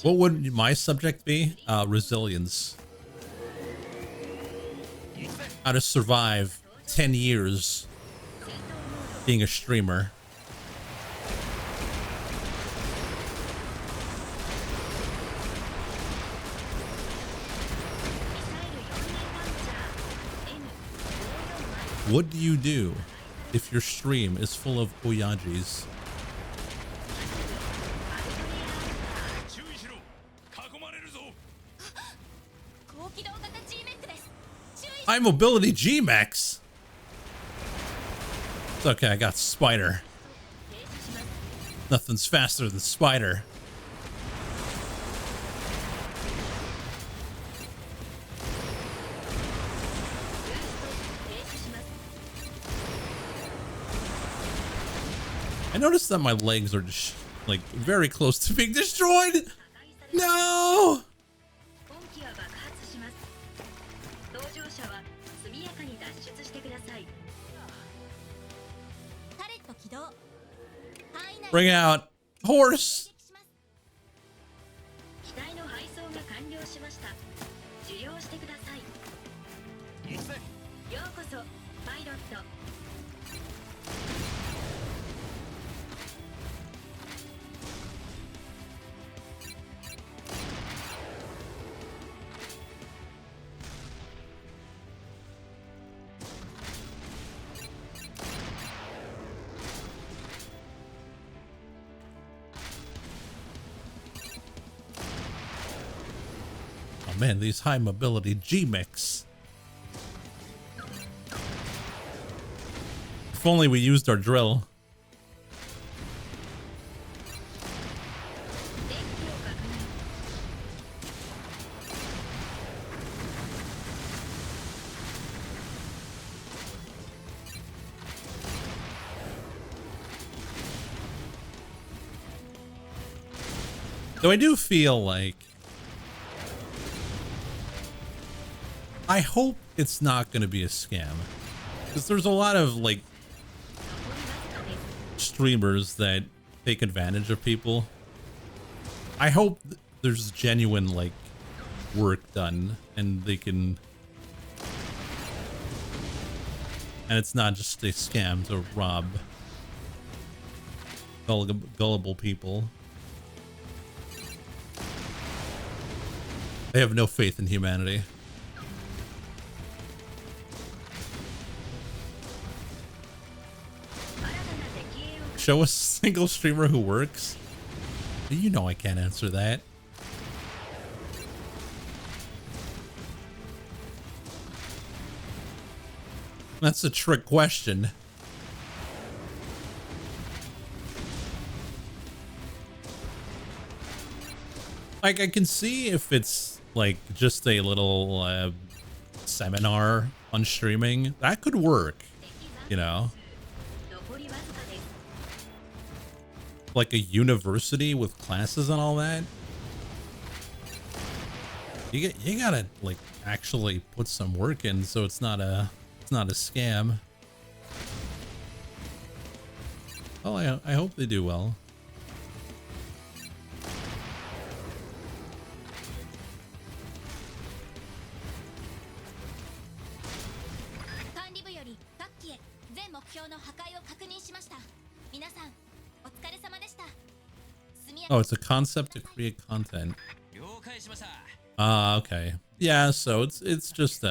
What would my subject be? Resilience. How to survive 10 years being a streamer. What do you do if your stream is full of oyajis? High mobility G-Max. It's okay, I got Spider. Nothing's faster than Spider. I noticed that my legs are just like very close to being destroyed. No! Bring out horse. Man, these high mobility G-Mix. If only we used our drill. Though I do feel like, I hope it's not going to be a scam, because there's a lot of like streamers that take advantage of people. I hope there's genuine like work done and they can, and it's not just a scam to rob gullible people. They have no faith in humanity. Show a single streamer who works? You know I can't answer that. That's a trick question. Like, I can see if it's like just a little seminar on streaming. That could work, you know? Like a university with classes and all that. You gotta like actually put some work in, so it's not a scam. Oh, I hope they do well. Oh, it's a concept to create content. Okay. Yeah, so it's just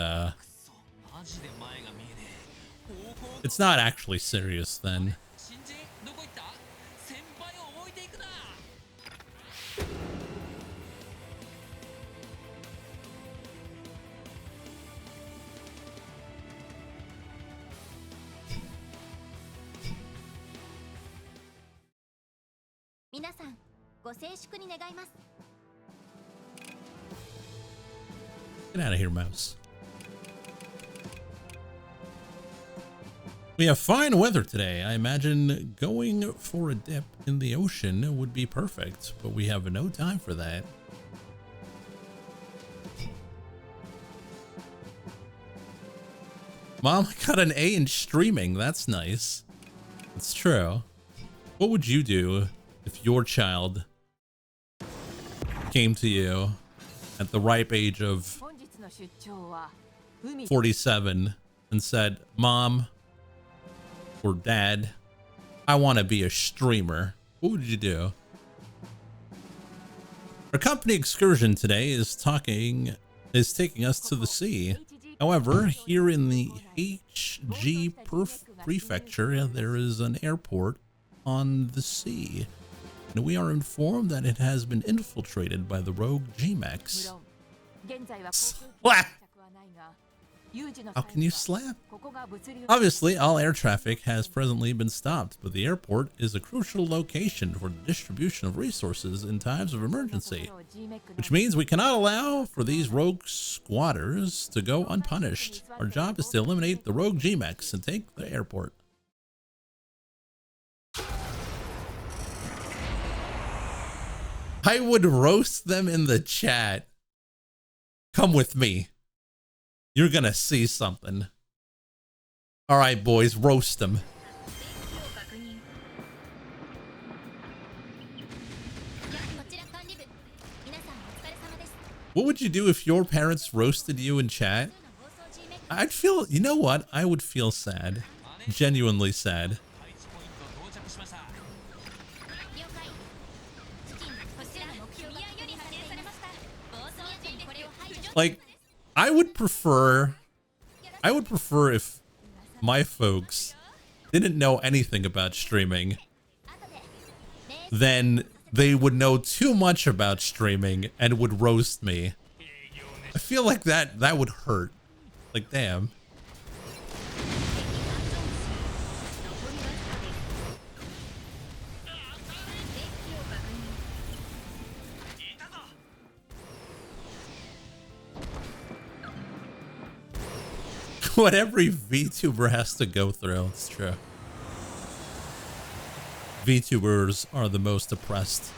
it's not actually serious then. Get out of here, mouse. We have fine weather today. I imagine going for a dip in the ocean would be perfect, but we have no time for that. Mom got an A in streaming. That's nice. It's true. What would you do if your child came to you at the ripe age of 47 and said, Mom or Dad, I want to be a streamer? What would you do? Our company excursion today is taking us to the sea. However, here in the HG prefecture, there is an airport on the sea, and we are informed that it has been infiltrated by the rogue G-Mechs. How can you slap? Obviously, all air traffic has presently been stopped, but the airport is a crucial location for the distribution of resources in times of emergency, which means we cannot allow for these rogue squatters to go unpunished. Our job is to eliminate the rogue G-Mechs and take the airport. I would roast them in the chat. Come with me. You're gonna see something. All right, boys, roast them. What would you do if your parents roasted you in chat? I'd feel, you know what? I would feel sad. Genuinely sad. Like, I would prefer if my folks didn't know anything about streaming, then they would know too much about streaming and would roast me. I feel like that would hurt. Like, damn. What every VTuber has to go through. It's true. VTubers are the most oppressed.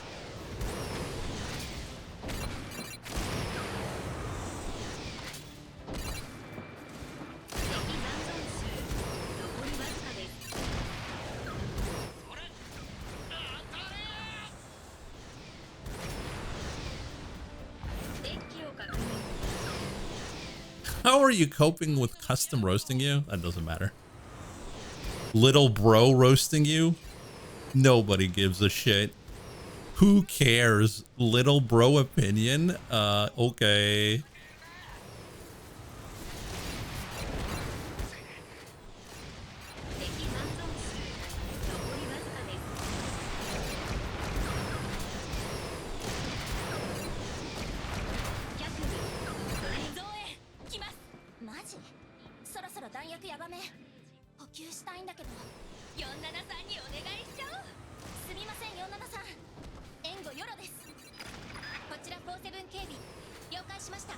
How are you coping with custom roasting you? That doesn't matter. Little bro roasting you? Nobody gives a shit. Who cares? Little bro opinion? Okay. 敵残存数残りわずかです脚部ドレイン増援来ます。マジ？そろそろ弾薬やばめ。補給したいんだけど。473にお願いしちゃおう。すみません473。援護よろです。こちら47警備了解しました。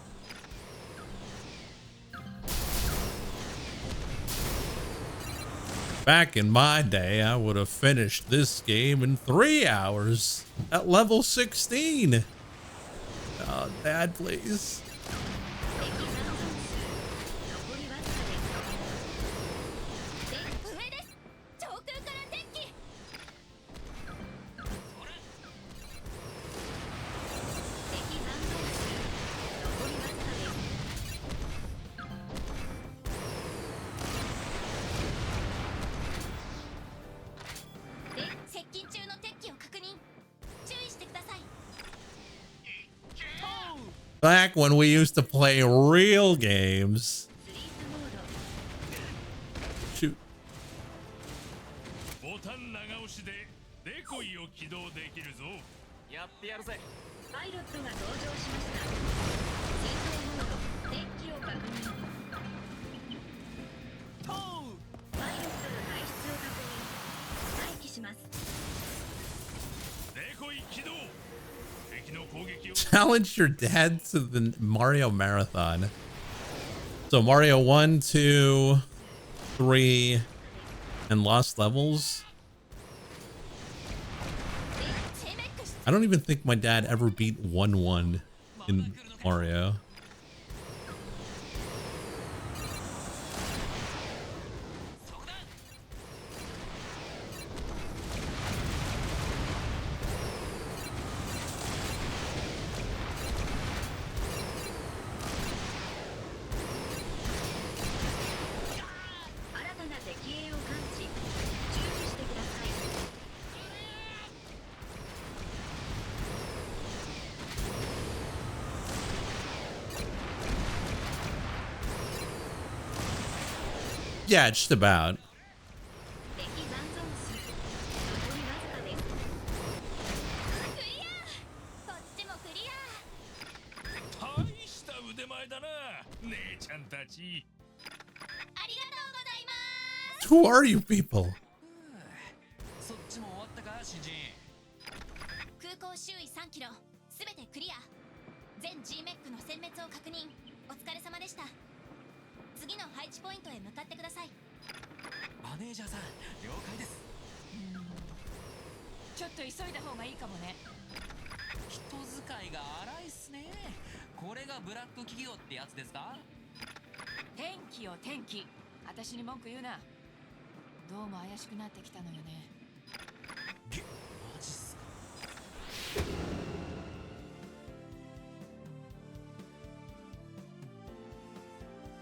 Back in my day, I would have finished this game in 3 hours at level 16. Oh, Dad, please. 敵残存数残りわずかです上です。上空から敵機。敵残存数残りわずかです接近中の敵機を確認。注意してください。 Back when we used to play real games. スリープモード Shoot. ボタン長押しでデコイを起動できるぞ。やってやるぜ。パイロットが登場しました戦闘モード敵機を確認パイロットの退出を確認待機します デコイ起動。敵の攻撃を Challenge your dad to the Mario Marathon. So Mario 1, 2, 3, and Lost Levels. I don't even think my dad ever beat 1-1 in Mario. Yeah, just about. 敵残存数残りわずかですクリア。こっちもクリア。大した腕前だな、姉ちゃんたち。ありがとうございます。 Who are you people? そっちも終わったか、新人。空港周囲3キロすべてクリア。全 G メックの殲滅を確認。お疲れ様でした。次の配置ポイントへ向かってください。マネージャーさん、了解です。ちょっと急いだ方がいいかもね。人使いが荒いっすね。これがブラック企業ってやつですか？天気よ天気。私に文句言うな。どうも怪しくなってきたのよね。マジっすか。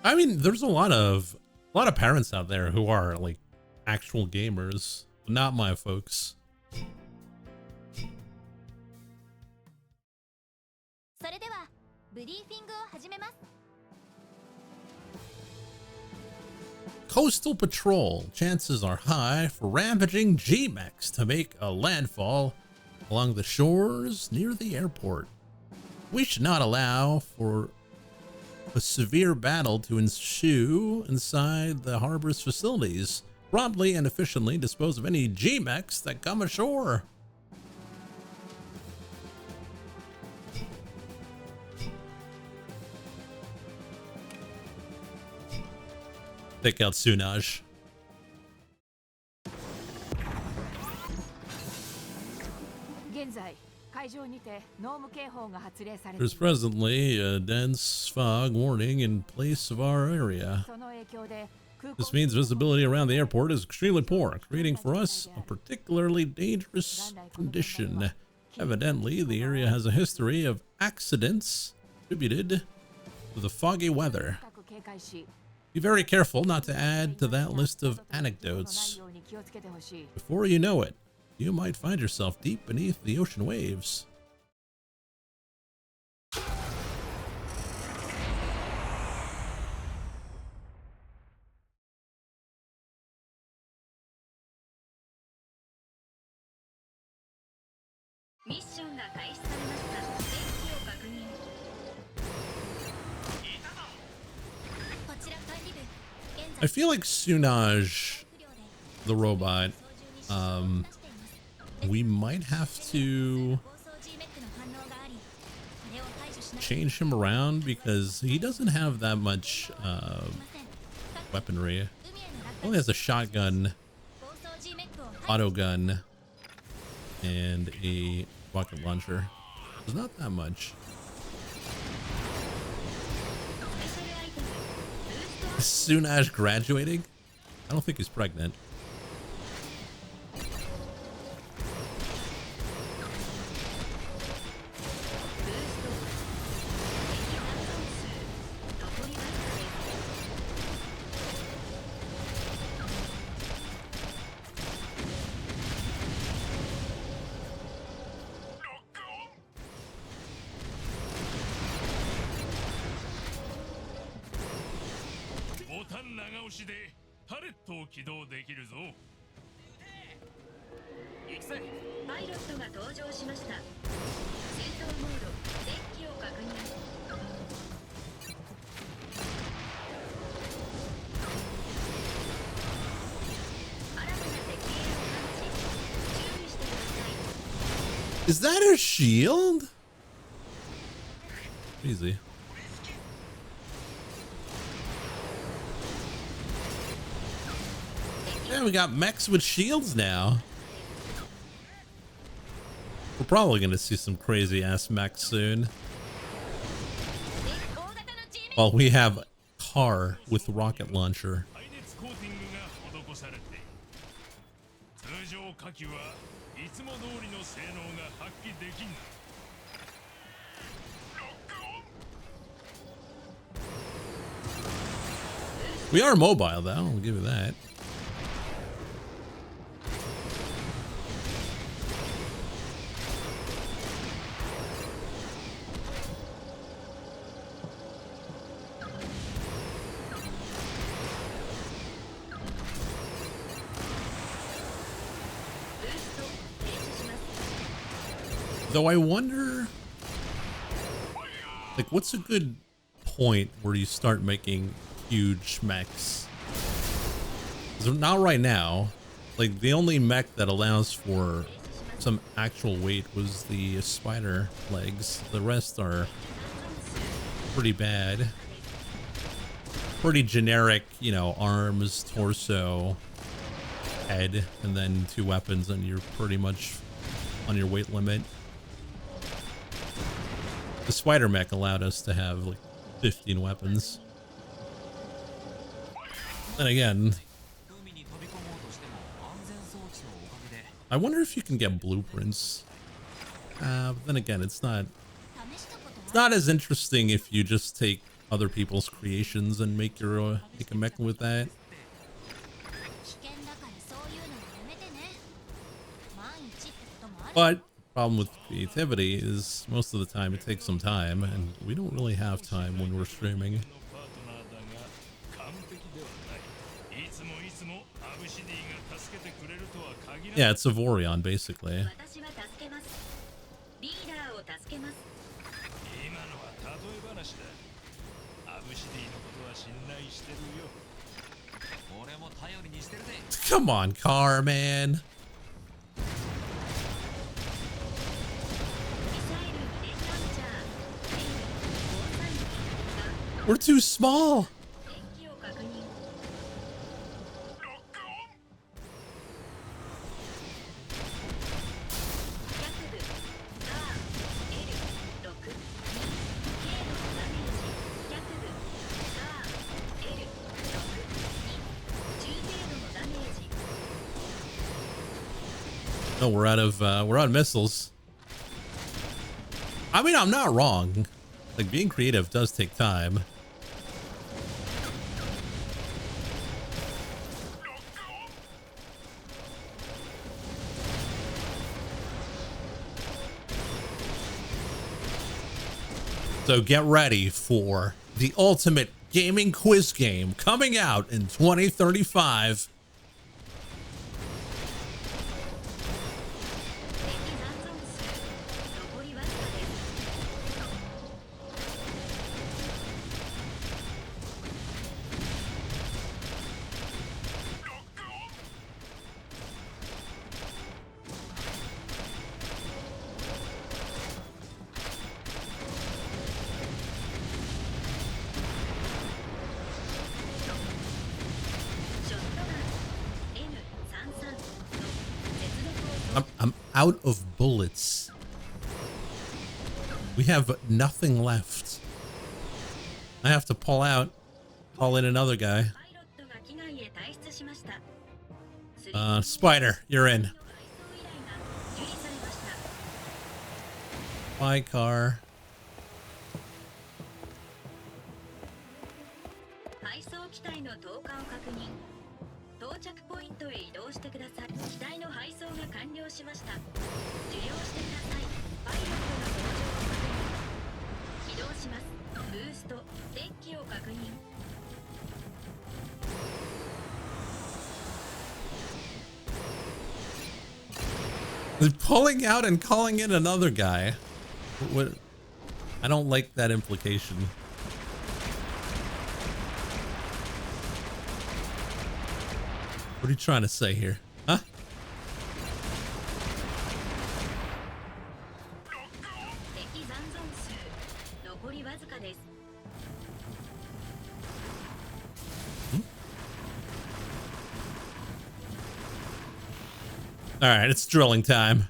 I mean, there's a lot of parents out there who are like actual gamers, not my folks. それではブリーフィングを始めます。 Coastal Patrol. Chances are high for ravaging G-Mechs to make a landfall along the shores near the airport. We should not allow for a severe battle to ensue inside the harbor's facilities. Promptly and efficiently dispose of any G-Mechs that come ashore. Take out Sunaj. 現在海上にて濃霧警報が発令されてい There's る。 presently a dense fog warning in place of our area. その影響で空港 This means visibility around the airport is extremely poor, creating for us a particularly dangerous condition. Evidently, the area has a history of accidents attributed to the foggy weather. 高く警 Be very careful not to add to that list of anecdotes. Before you know it, you might find yourself deep beneath the ocean waves. I feel like Sunaj, the robot, we might have to change him around because he doesn't have that much weaponry. He only has a shotgun, auto gun, and a rocket launcher. It's not that much. Is Sunaj graduating? I don't think he's pregnant. Is that her shield? Easy. Yeah, we got mechs with shields now. We're probably gonna see some crazy ass mechs soon. Well, we have a car with rocket launcher. We are mobile though, I'll give you that. Though I wonder, like, what's a good point where you start making huge mechs? So not right now. Like, the only mech that allows for some actual weight was the spider legs. The rest are pretty bad. Pretty generic, you know, arms, torso, head, and then 2 weapons, and you're pretty much on your weight limit. The spider mech allowed us to have like 15 weapons. Then again, I wonder if you can get blueprints. But then again, it's not as interesting if you just take other people's creations and make your make a mech with that. But problem with creativity is most of the time it takes some time, and we don't really have time when we're streaming. Yeah, it's a Vorion basically. Come on, car man. We're too small. No, we're out of missiles. I mean, I'm not wrong. Like, being creative does take time. So get ready for the ultimate gaming quiz game coming out in 2035. I'm out of bullets. We have nothing left. I have to pull in another guy. Spider, you're in. Bye, car. They're pulling out and calling in another guy. What? I don't like that implication. What are you trying to say here? Huh? All right, it's drilling time.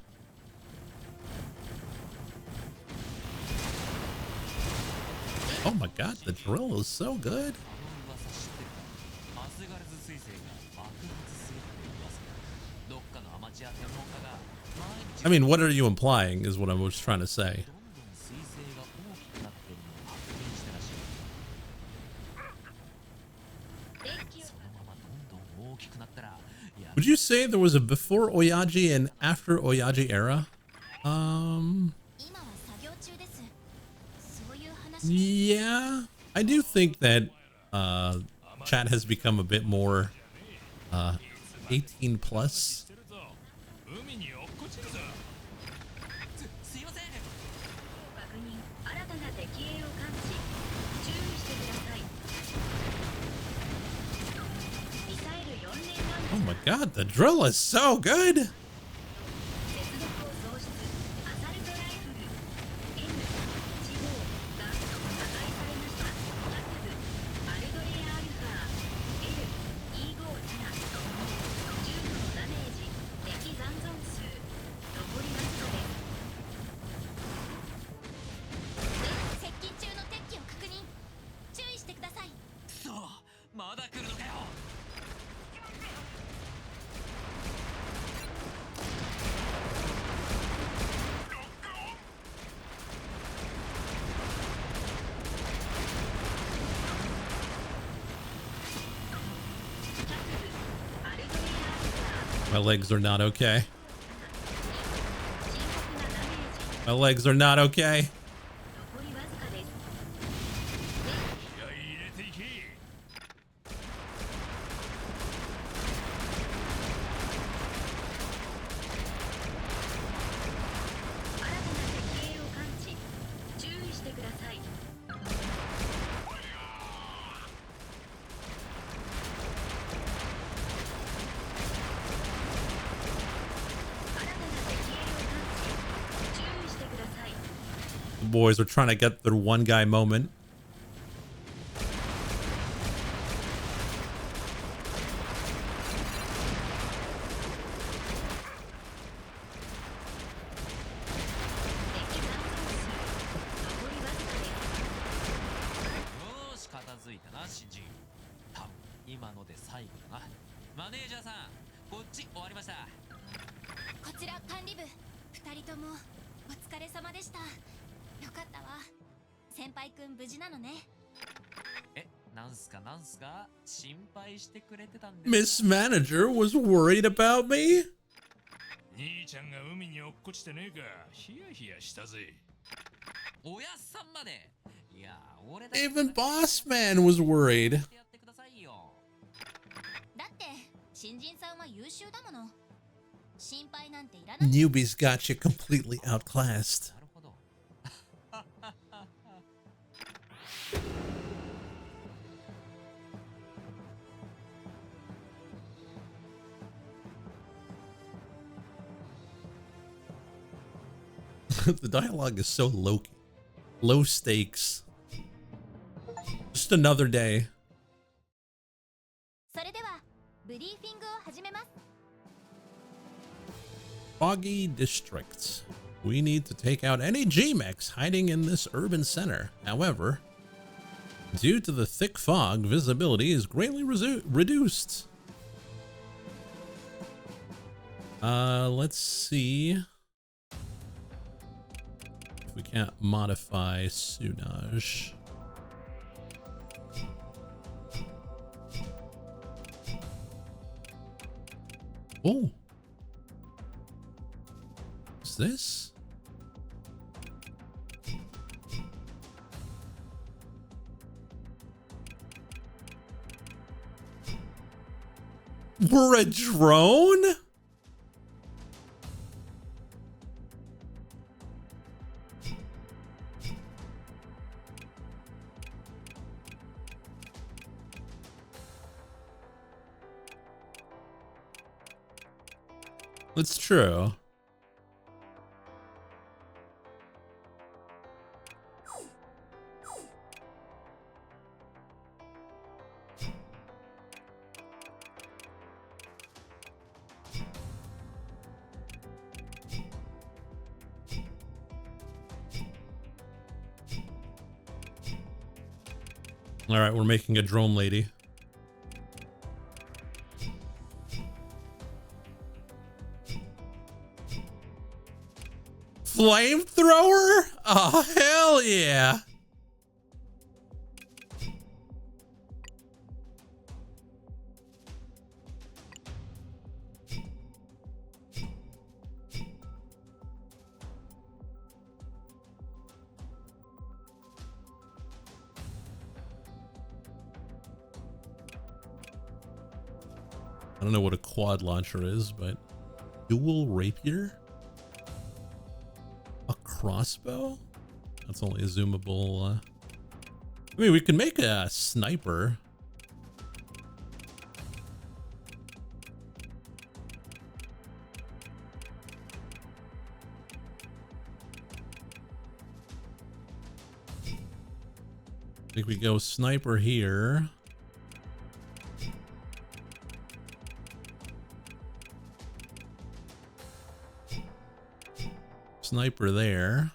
Oh my god, the drill is so good. I mean, what are you implying is what I was trying to say. Would you say there was a before Oyaji and after Oyaji era? Yeah, I do think that chat has become a bit more 18 plus. Oh my god, the drill is so good! My legs are not okay. My legs are not okay. Boys are trying to get their one guy moment. Miss Manager was worried about me? おやっさんまで。いや、俺だ Even Boss Man was worried. やってくださいよ。だって新人さんは優秀だもの。心配なんていらない。 Newbies got you completely outclassed. なるほど。The dialogue is so low stakes. Just another day. それではブリーフィングを始めます。 Foggy District. We need to take out any G-mechs hiding in this urban center. However, due to the thick fog, visibility is greatly reduced. Let's see if we can't modify Sunaj. Oh. What's this? We're a drone? That's true. All right, we're making a drone lady. Flamethrower? Oh, hell yeah. I don't know what a quad launcher is, but dual rapier? A crossbow? That's only a zoomable. I mean, we can make a sniper. I think we go sniper here. Sniper there.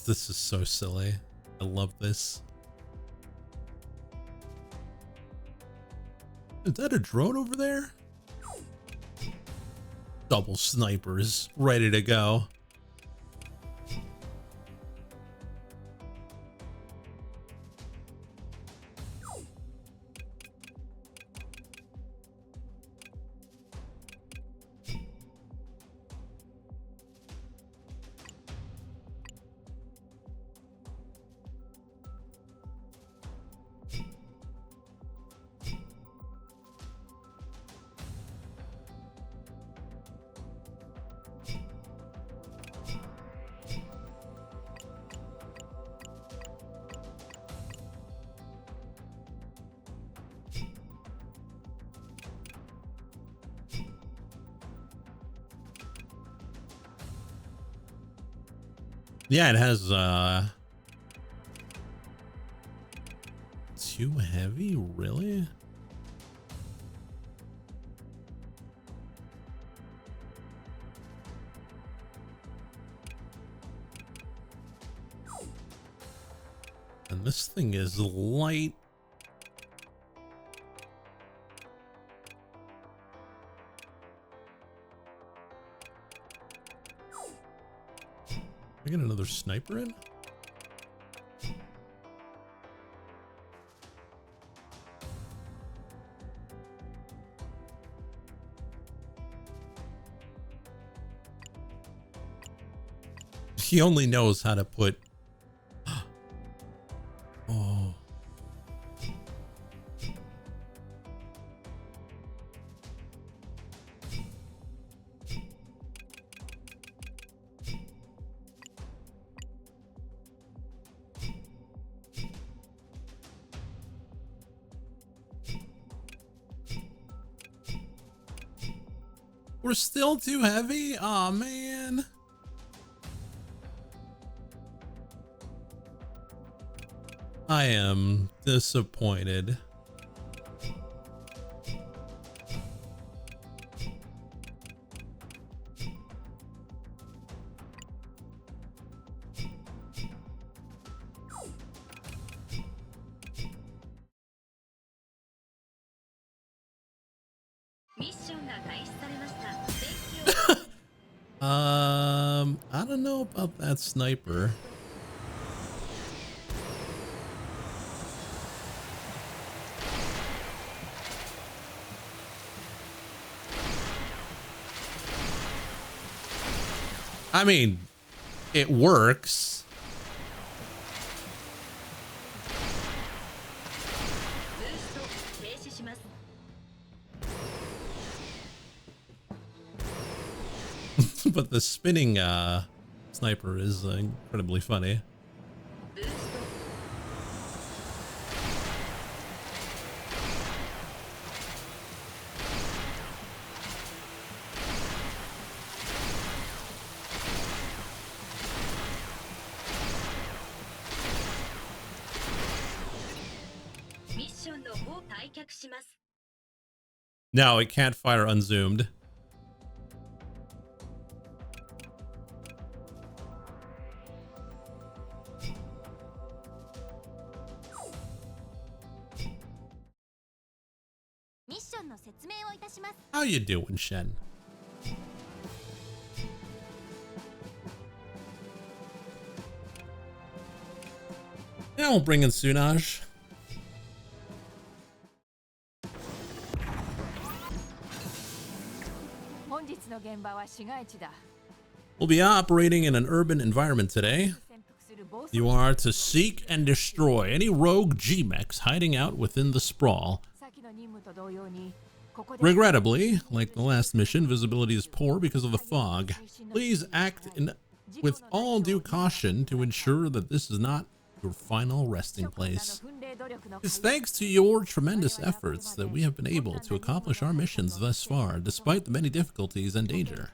This is so silly. I love this. Is that a drone over there? Double snipers ready to go. Yeah, it has too heavy, really? And this thing is light. I get another sniper in? He only knows how to put. Oh. We're still too heavy? Aw, man. I am disappointed. I don't know about that sniper. I mean, it works. But the spinning sniper is incredibly funny. No, it can't fire unzoomed. How you doing, Shen? Yeah, we'll bring in Sunaj. We'll be operating in an urban environment today. You are to seek and destroy any rogue G-mechs hiding out within the sprawl. Regrettably, like the last mission, visibility is poor because of the fog. Please act with all due caution to ensure that this is not your final resting place. It's thanks to your tremendous efforts that we have been able to accomplish our missions thus far, despite the many difficulties and danger.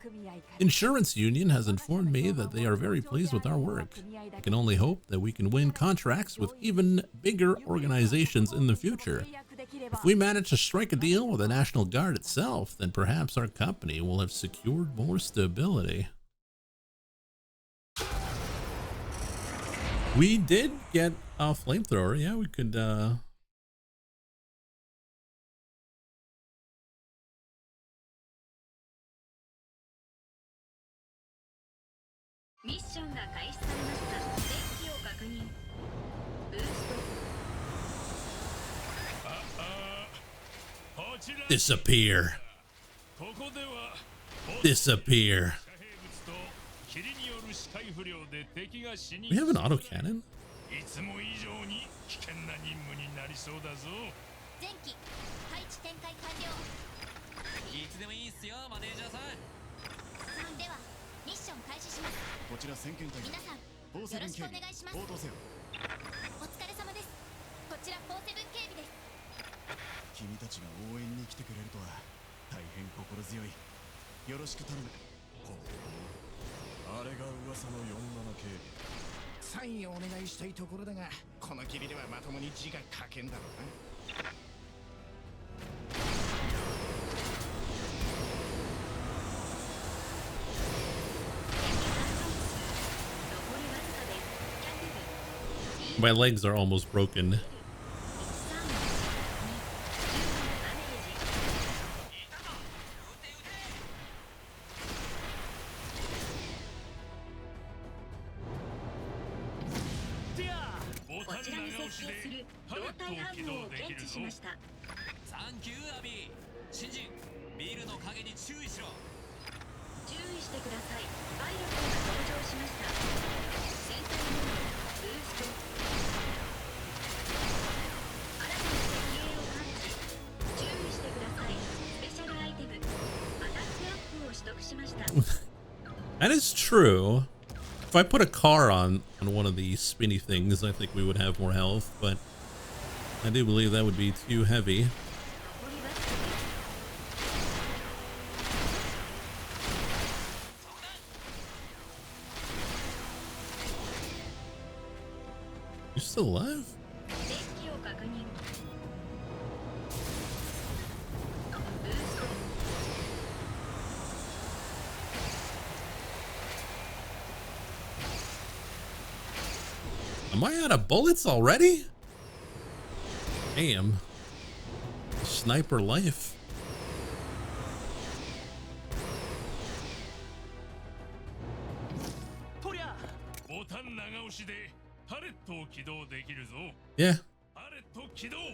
Insurance Union has informed me that they are very pleased with our work. I can only hope that we can win contracts with even bigger organizations in the future. If we manage to strike a deal with the National Guard itself, then perhaps our company will have secured more stability. We did get a flamethrower. Yeah, we could, disappear. Disappear. We have an autocannon? My legs are almost broken. 注意してください。パイロットが登場しました。戦闘モードブースト。新たな敵兵を感知。注意してください。スペシャルアイテムアタックアップを取得しました。 That is true. If I put a car on one of these spinny things, I think we would have more health, but I do believe that would be too heavy. 残りわずかです。 You still alive? 電気を確認。ブースト。 Am I out of bullets already? Damn. Sniper life. とりゃボタン長押しでパレットを起動できるぞ。 Yeah. パレット起動。こ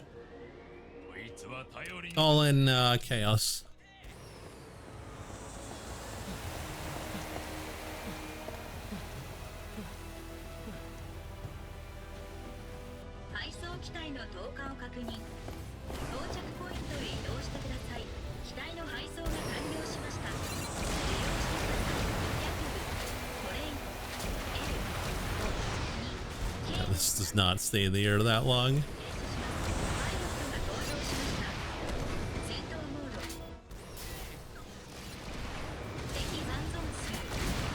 いつは頼りに。 Call in chaos. 配送機体の投下を確認。到着ポイントへ移動してください。機体の配送が完了しました。利用してください。ヤクブトレイン L5 2 Yeah, this does not stay in the air that long. パイロットが登場しました。戦闘モード。敵残存数残り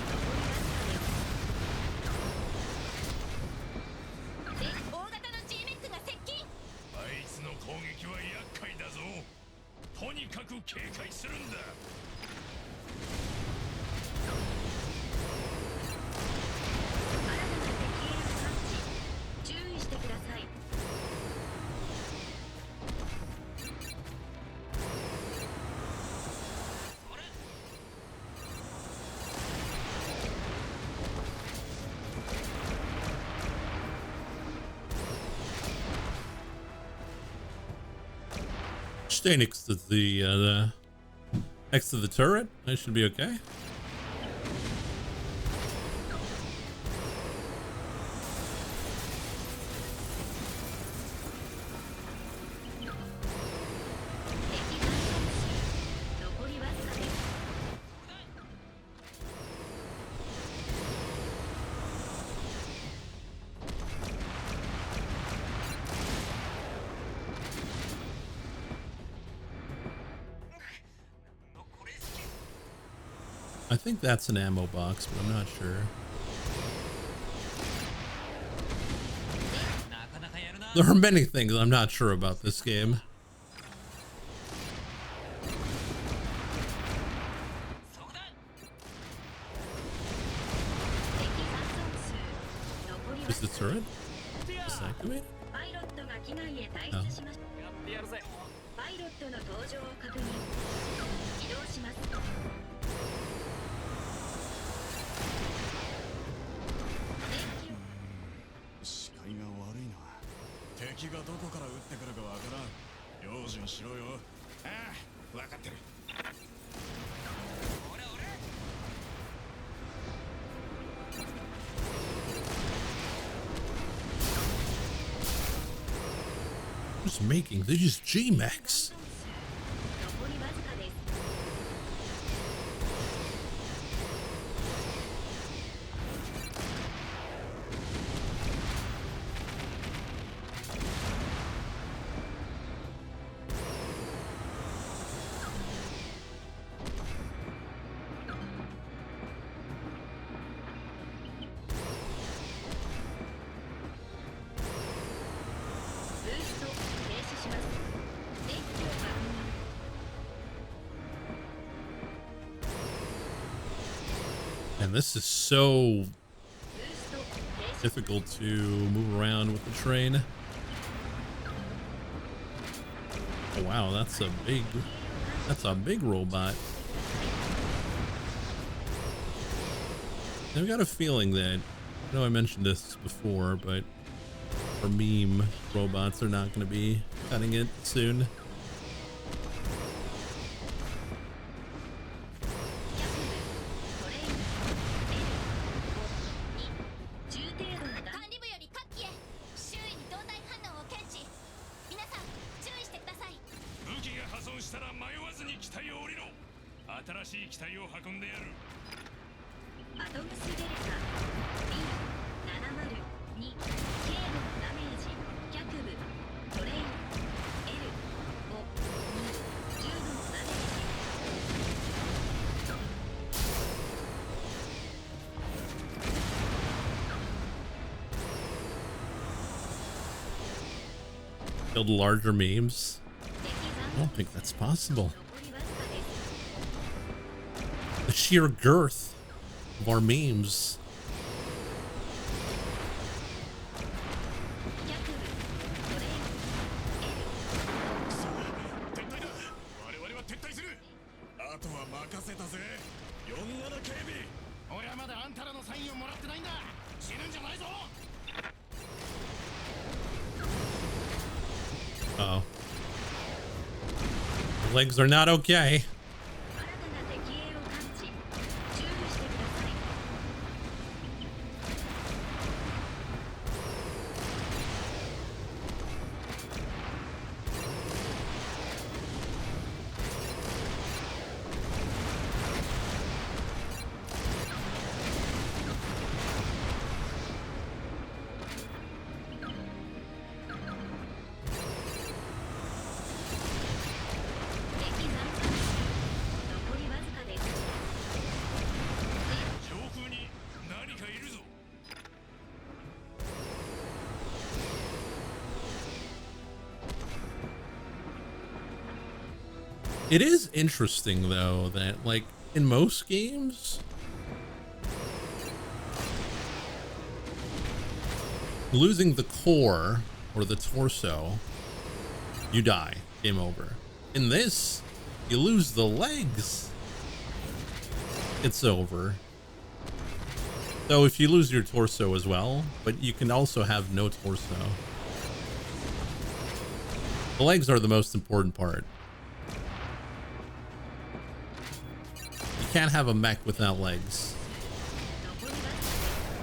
わずかです。大型の G メックが接近。あいつの攻撃は厄介だぞ。とにかく警戒するんだ。新たな敵兵を感知。注意してください。 Stay next to the next to the turret. I should be okay. I think that's an ammo box, but I'm not sure. なかなかやるな。 There are many things I'm not sure about this game. そこだ。 Is the turret disactivated? パイロットが機内へ退出しました。やってやるぜ。パイロットの登場を確認。起動します。電気を視界が悪いな。敵がどこから撃ってくるかわからん。用心しろよ。ああ、わかってる。俺俺。 Who's making these G-Mechs? 残りわずかです。 ブースト停止します。電気を確認。 And this is so ブースト停止。 difficult to move around with the train. Oh, wow, that's a big robot. I've got a feeling that, I know I mentioned this before, but our meme robots are not going to be cutting it soon. ヤクブしたら迷わずに機体を降りろ。新しい機体を運んでやる。アトムスデルタ B702 軽度のダメージ脚部トレイン L5 2 重度のダメージ。 Build larger memes? I don't think that's possible. The sheer girth of our memes. 俺はまだあんたらのサインをもらってないんだ。死ぬんじゃないぞ。 Uh-oh. The legs are not okay. 新たな敵影を感知。注意してください。 敵残存残りわずかです。 上空に何かいるぞ。 It is interesting, though, that, like, in most games, losing the core or the torso, you die. Game over. In this, you lose the legs, it's over. Though if you lose your torso as well, but you can also have no torso. The legs are the most important part. You can't have a mech without legs. 残りわずかです。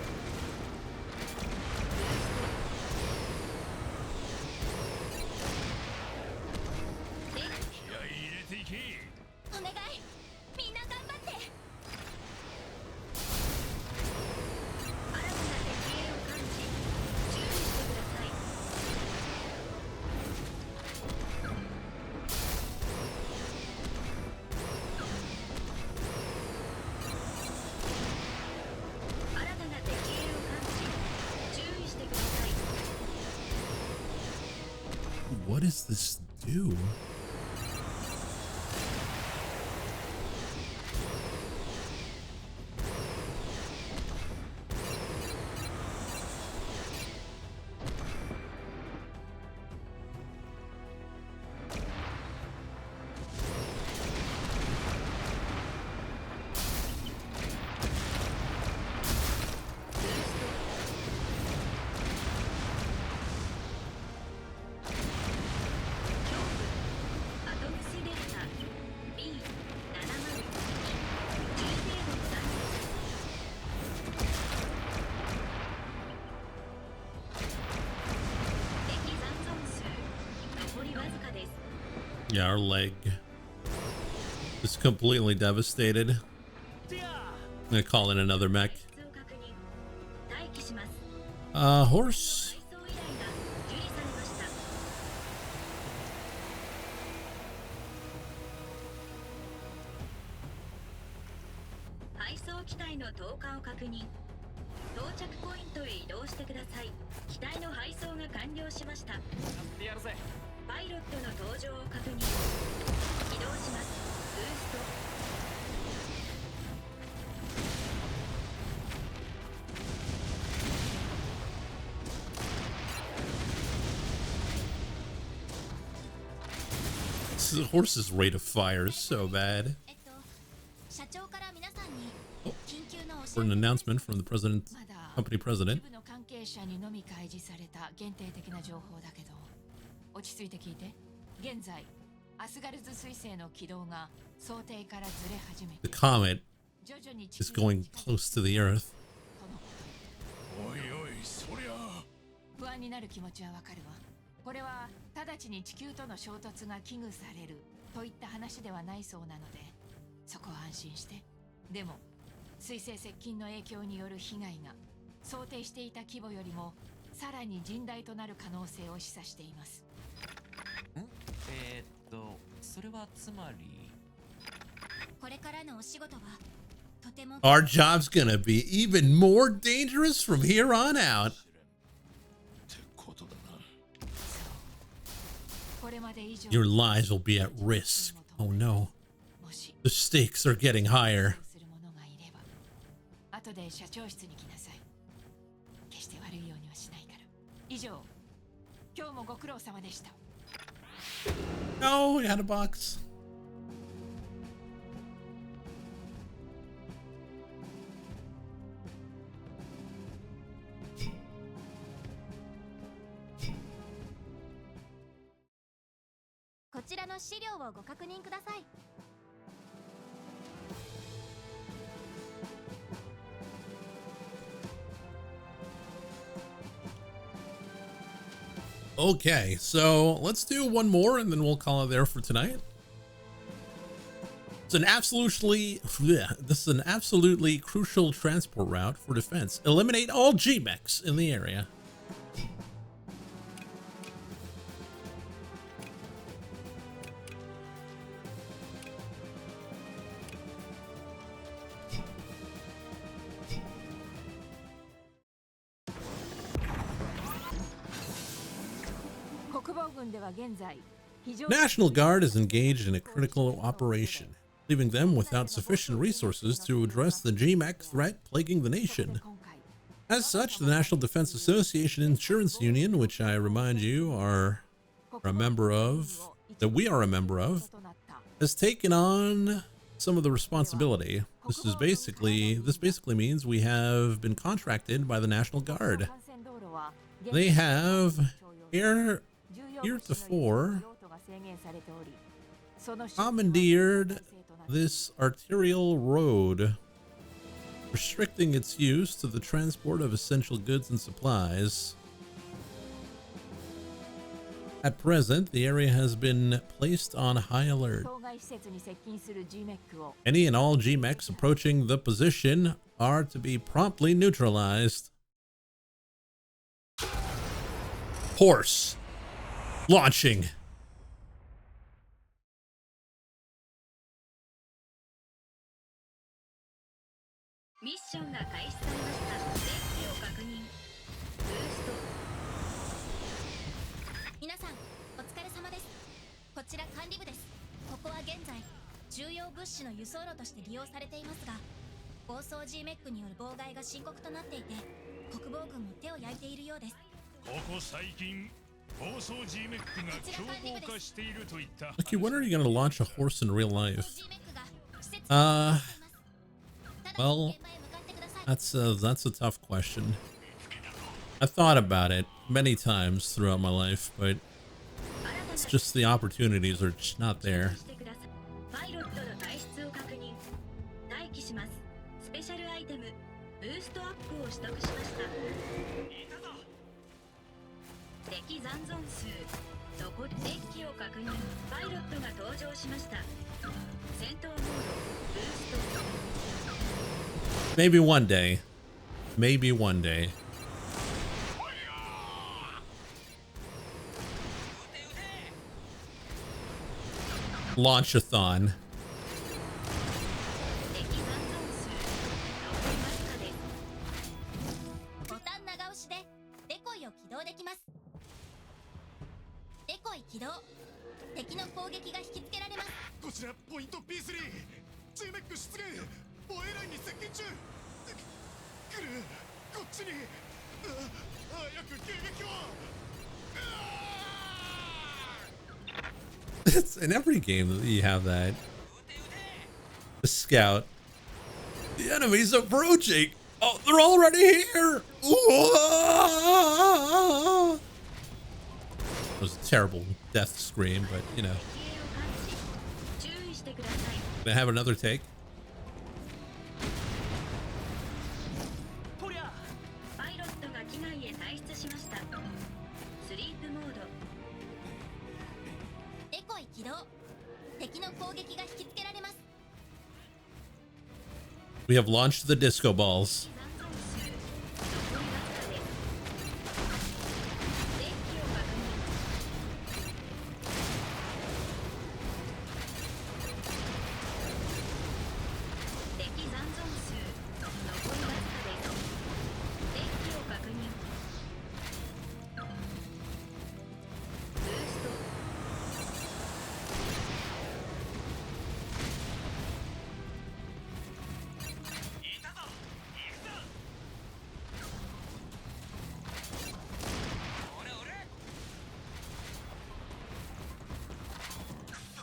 気合い入れていけ。お願いみんな頑張って。 新たな敵影を感知。注意してください。 新たな敵影を感知。注意してください。 What does this do? Yeah, our leg is completely devastated. I'm gonna call in another mech. Horse. The horse's rate of fire is so bad. Oh, for an announcement from the president, company president. 一部の関係者にのみ開示された限定的な情報だけど、落ち着いて聞いて。現在、アスガルズ彗星の軌道が想定からずれ始め The て、 comet 徐々に is going close to the earth. おいおい、そりゃ。不安になる気持ちはわかるわ。これは直ちに地球との衝突が危惧されるといった話ではないそうなので、そこは安心して。でも水星接近の影響による被害が想定していた規模よりもさらに甚大となる可能性を示唆しています。それはつまり、これからのお仕事はとても Our job's gonna be even more dangerous from here on out. これまで以上 Your lives will be at risk. Oh no. もし The stakes are getting higher. する者がいれば後で社長室に来なさい。決して悪いようにはしないから。以上、今日もご苦労様でした。No, we had a box. こちらの資料をご確認ください。Okay, so let's do one more and then we'll call it there for tonight. This is an absolutely crucial transport route for defense. Eliminate all G-mechs in the area. National Guard is engaged in a critical operation, leaving them without sufficient resources to address the GMAC threat plaguing the nation. As such, the National Defense Association Insurance Union, which I remind you are a member of, that we are a member of, has taken on some of the responsibility. This basically means we have been contracted by the National Guard. They have heretofore commandeered this arterial road, restricting its use to the transport of essential goods and supplies. At present, the area has been placed on high alert. Any and all GMEX approaching the position are to be promptly neutralized. Horse launching. ミッションが開始されました。電気を確認。ブースト。皆さんお疲れ様です。こちら管理部です。ここは現在重要物資の輸送路として利用されていますが、暴走 G メックによる妨害が深刻となっていて、国防軍も手を焼いているようです。ここ最近暴走 G メックが強豪化しているといった。Lucky, when are you going to launch a horse in real life? Well, that's a tough question. I thought about it many times throughout my life, but it's just the opportunities are just not there. パイロットの体質を確認。待機します。スペシャルアイテムブーストアップを取得しました。敵残存数残りデッキを確認。パイロットが登場しました。戦闘モードブースト。Maybe one day. Maybe one day. Launch-a-thon. ボタン長押しでデコイを起動できます。デコイ起動。敵の攻撃が引きつけられます。こちらポイント P3 G メック出現。防衛ラインに接近中。来るこっちに。早く迎撃を。It's in every game that you have that. The scout. The enemy's approaching. Oh, they're already here. Whoa! It was a terrible death scream, but you know. Can I have another take? パイロットが機内へ退出しました。スリープモードデコイ起動。敵の攻撃が引きつけられます。 We have launched the disco balls.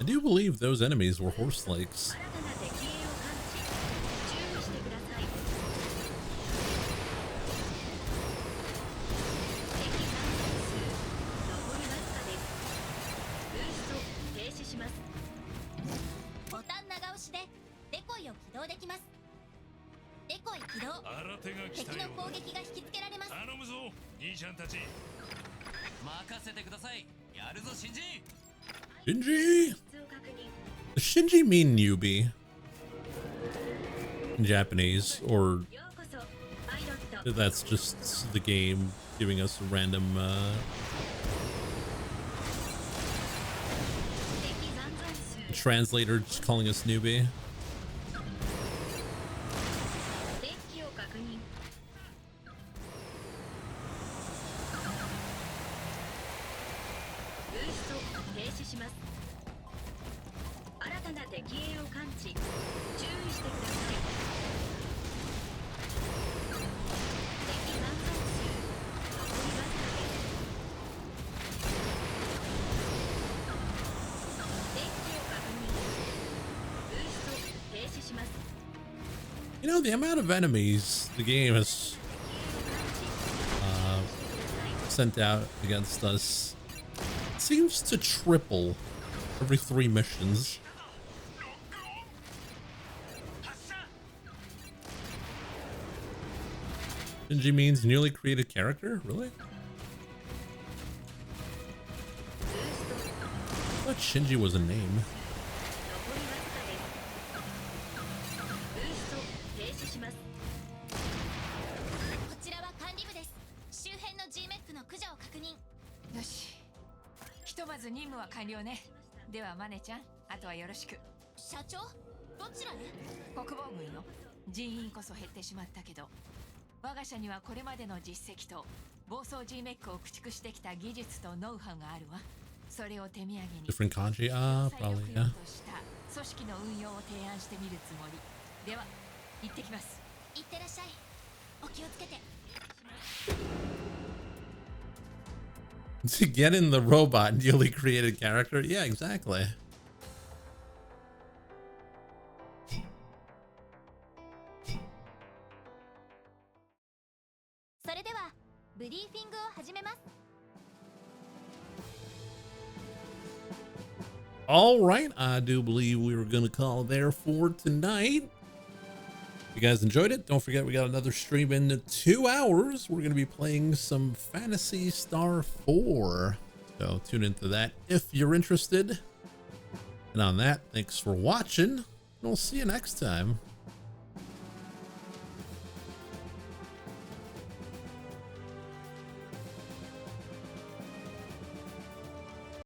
I do believe those enemies were horse legs. 新たな敵影を感知注意してください。敵残存数残りわずかです。ブースト停止します。ボタン長押しでデコイを起動できます。デコイ起動。新手が来た敵のようだ。攻撃が引きつけられます。頼むぞ兄ちゃんたち。任せてください。やるぞ新人。 Shinji! 質を確認。 Does Shinji mean newbie? In Japanese, or ようこそパイロット。 that's just the game giving us a random 敵残存数 translator just calling us newbie. デッキを確認。ブースト停止します。新たな敵影を感知注意してください。敵残存数残りわずかです。デッキを確認。ブースト停止します。 You know, the amount of enemies the game has 敵影を感知してください。 sent out against us seems to triple every 3 missions. Shinji means newly created character? Really? I thought Shinji was a name. 残りわずかです。ブースト停止します。こちらは管理部です。周辺の G メックの駆除を確認。よし、ひとまず任務は完了ね。ではマネちゃん、あとはよろしく。社長、どちらへ？国防軍よ。人員こそ減ってしまったけど、我が社にはこれまでの実績と暴走 G メックを駆逐してきた技術とノウハウがあるわ。それを手土産に Different kanji? 再 Probably, 抑 yeah. 揚とした組織の運用を提案してみるつもり。では行ってきます。行ってらっしゃい。お気をつけて。 To get in the robot newly created character? Yeah, exactly. それではブリーフィングを始めます。 All right, I do believe we were going to call there for tonight. If you guys enjoyed it, don't forget we got another stream in 2 hours. We're going to be playing some Phantasy Star 4. So tune into that if you're interested. And on that, thanks for watching, and we'll see you next time.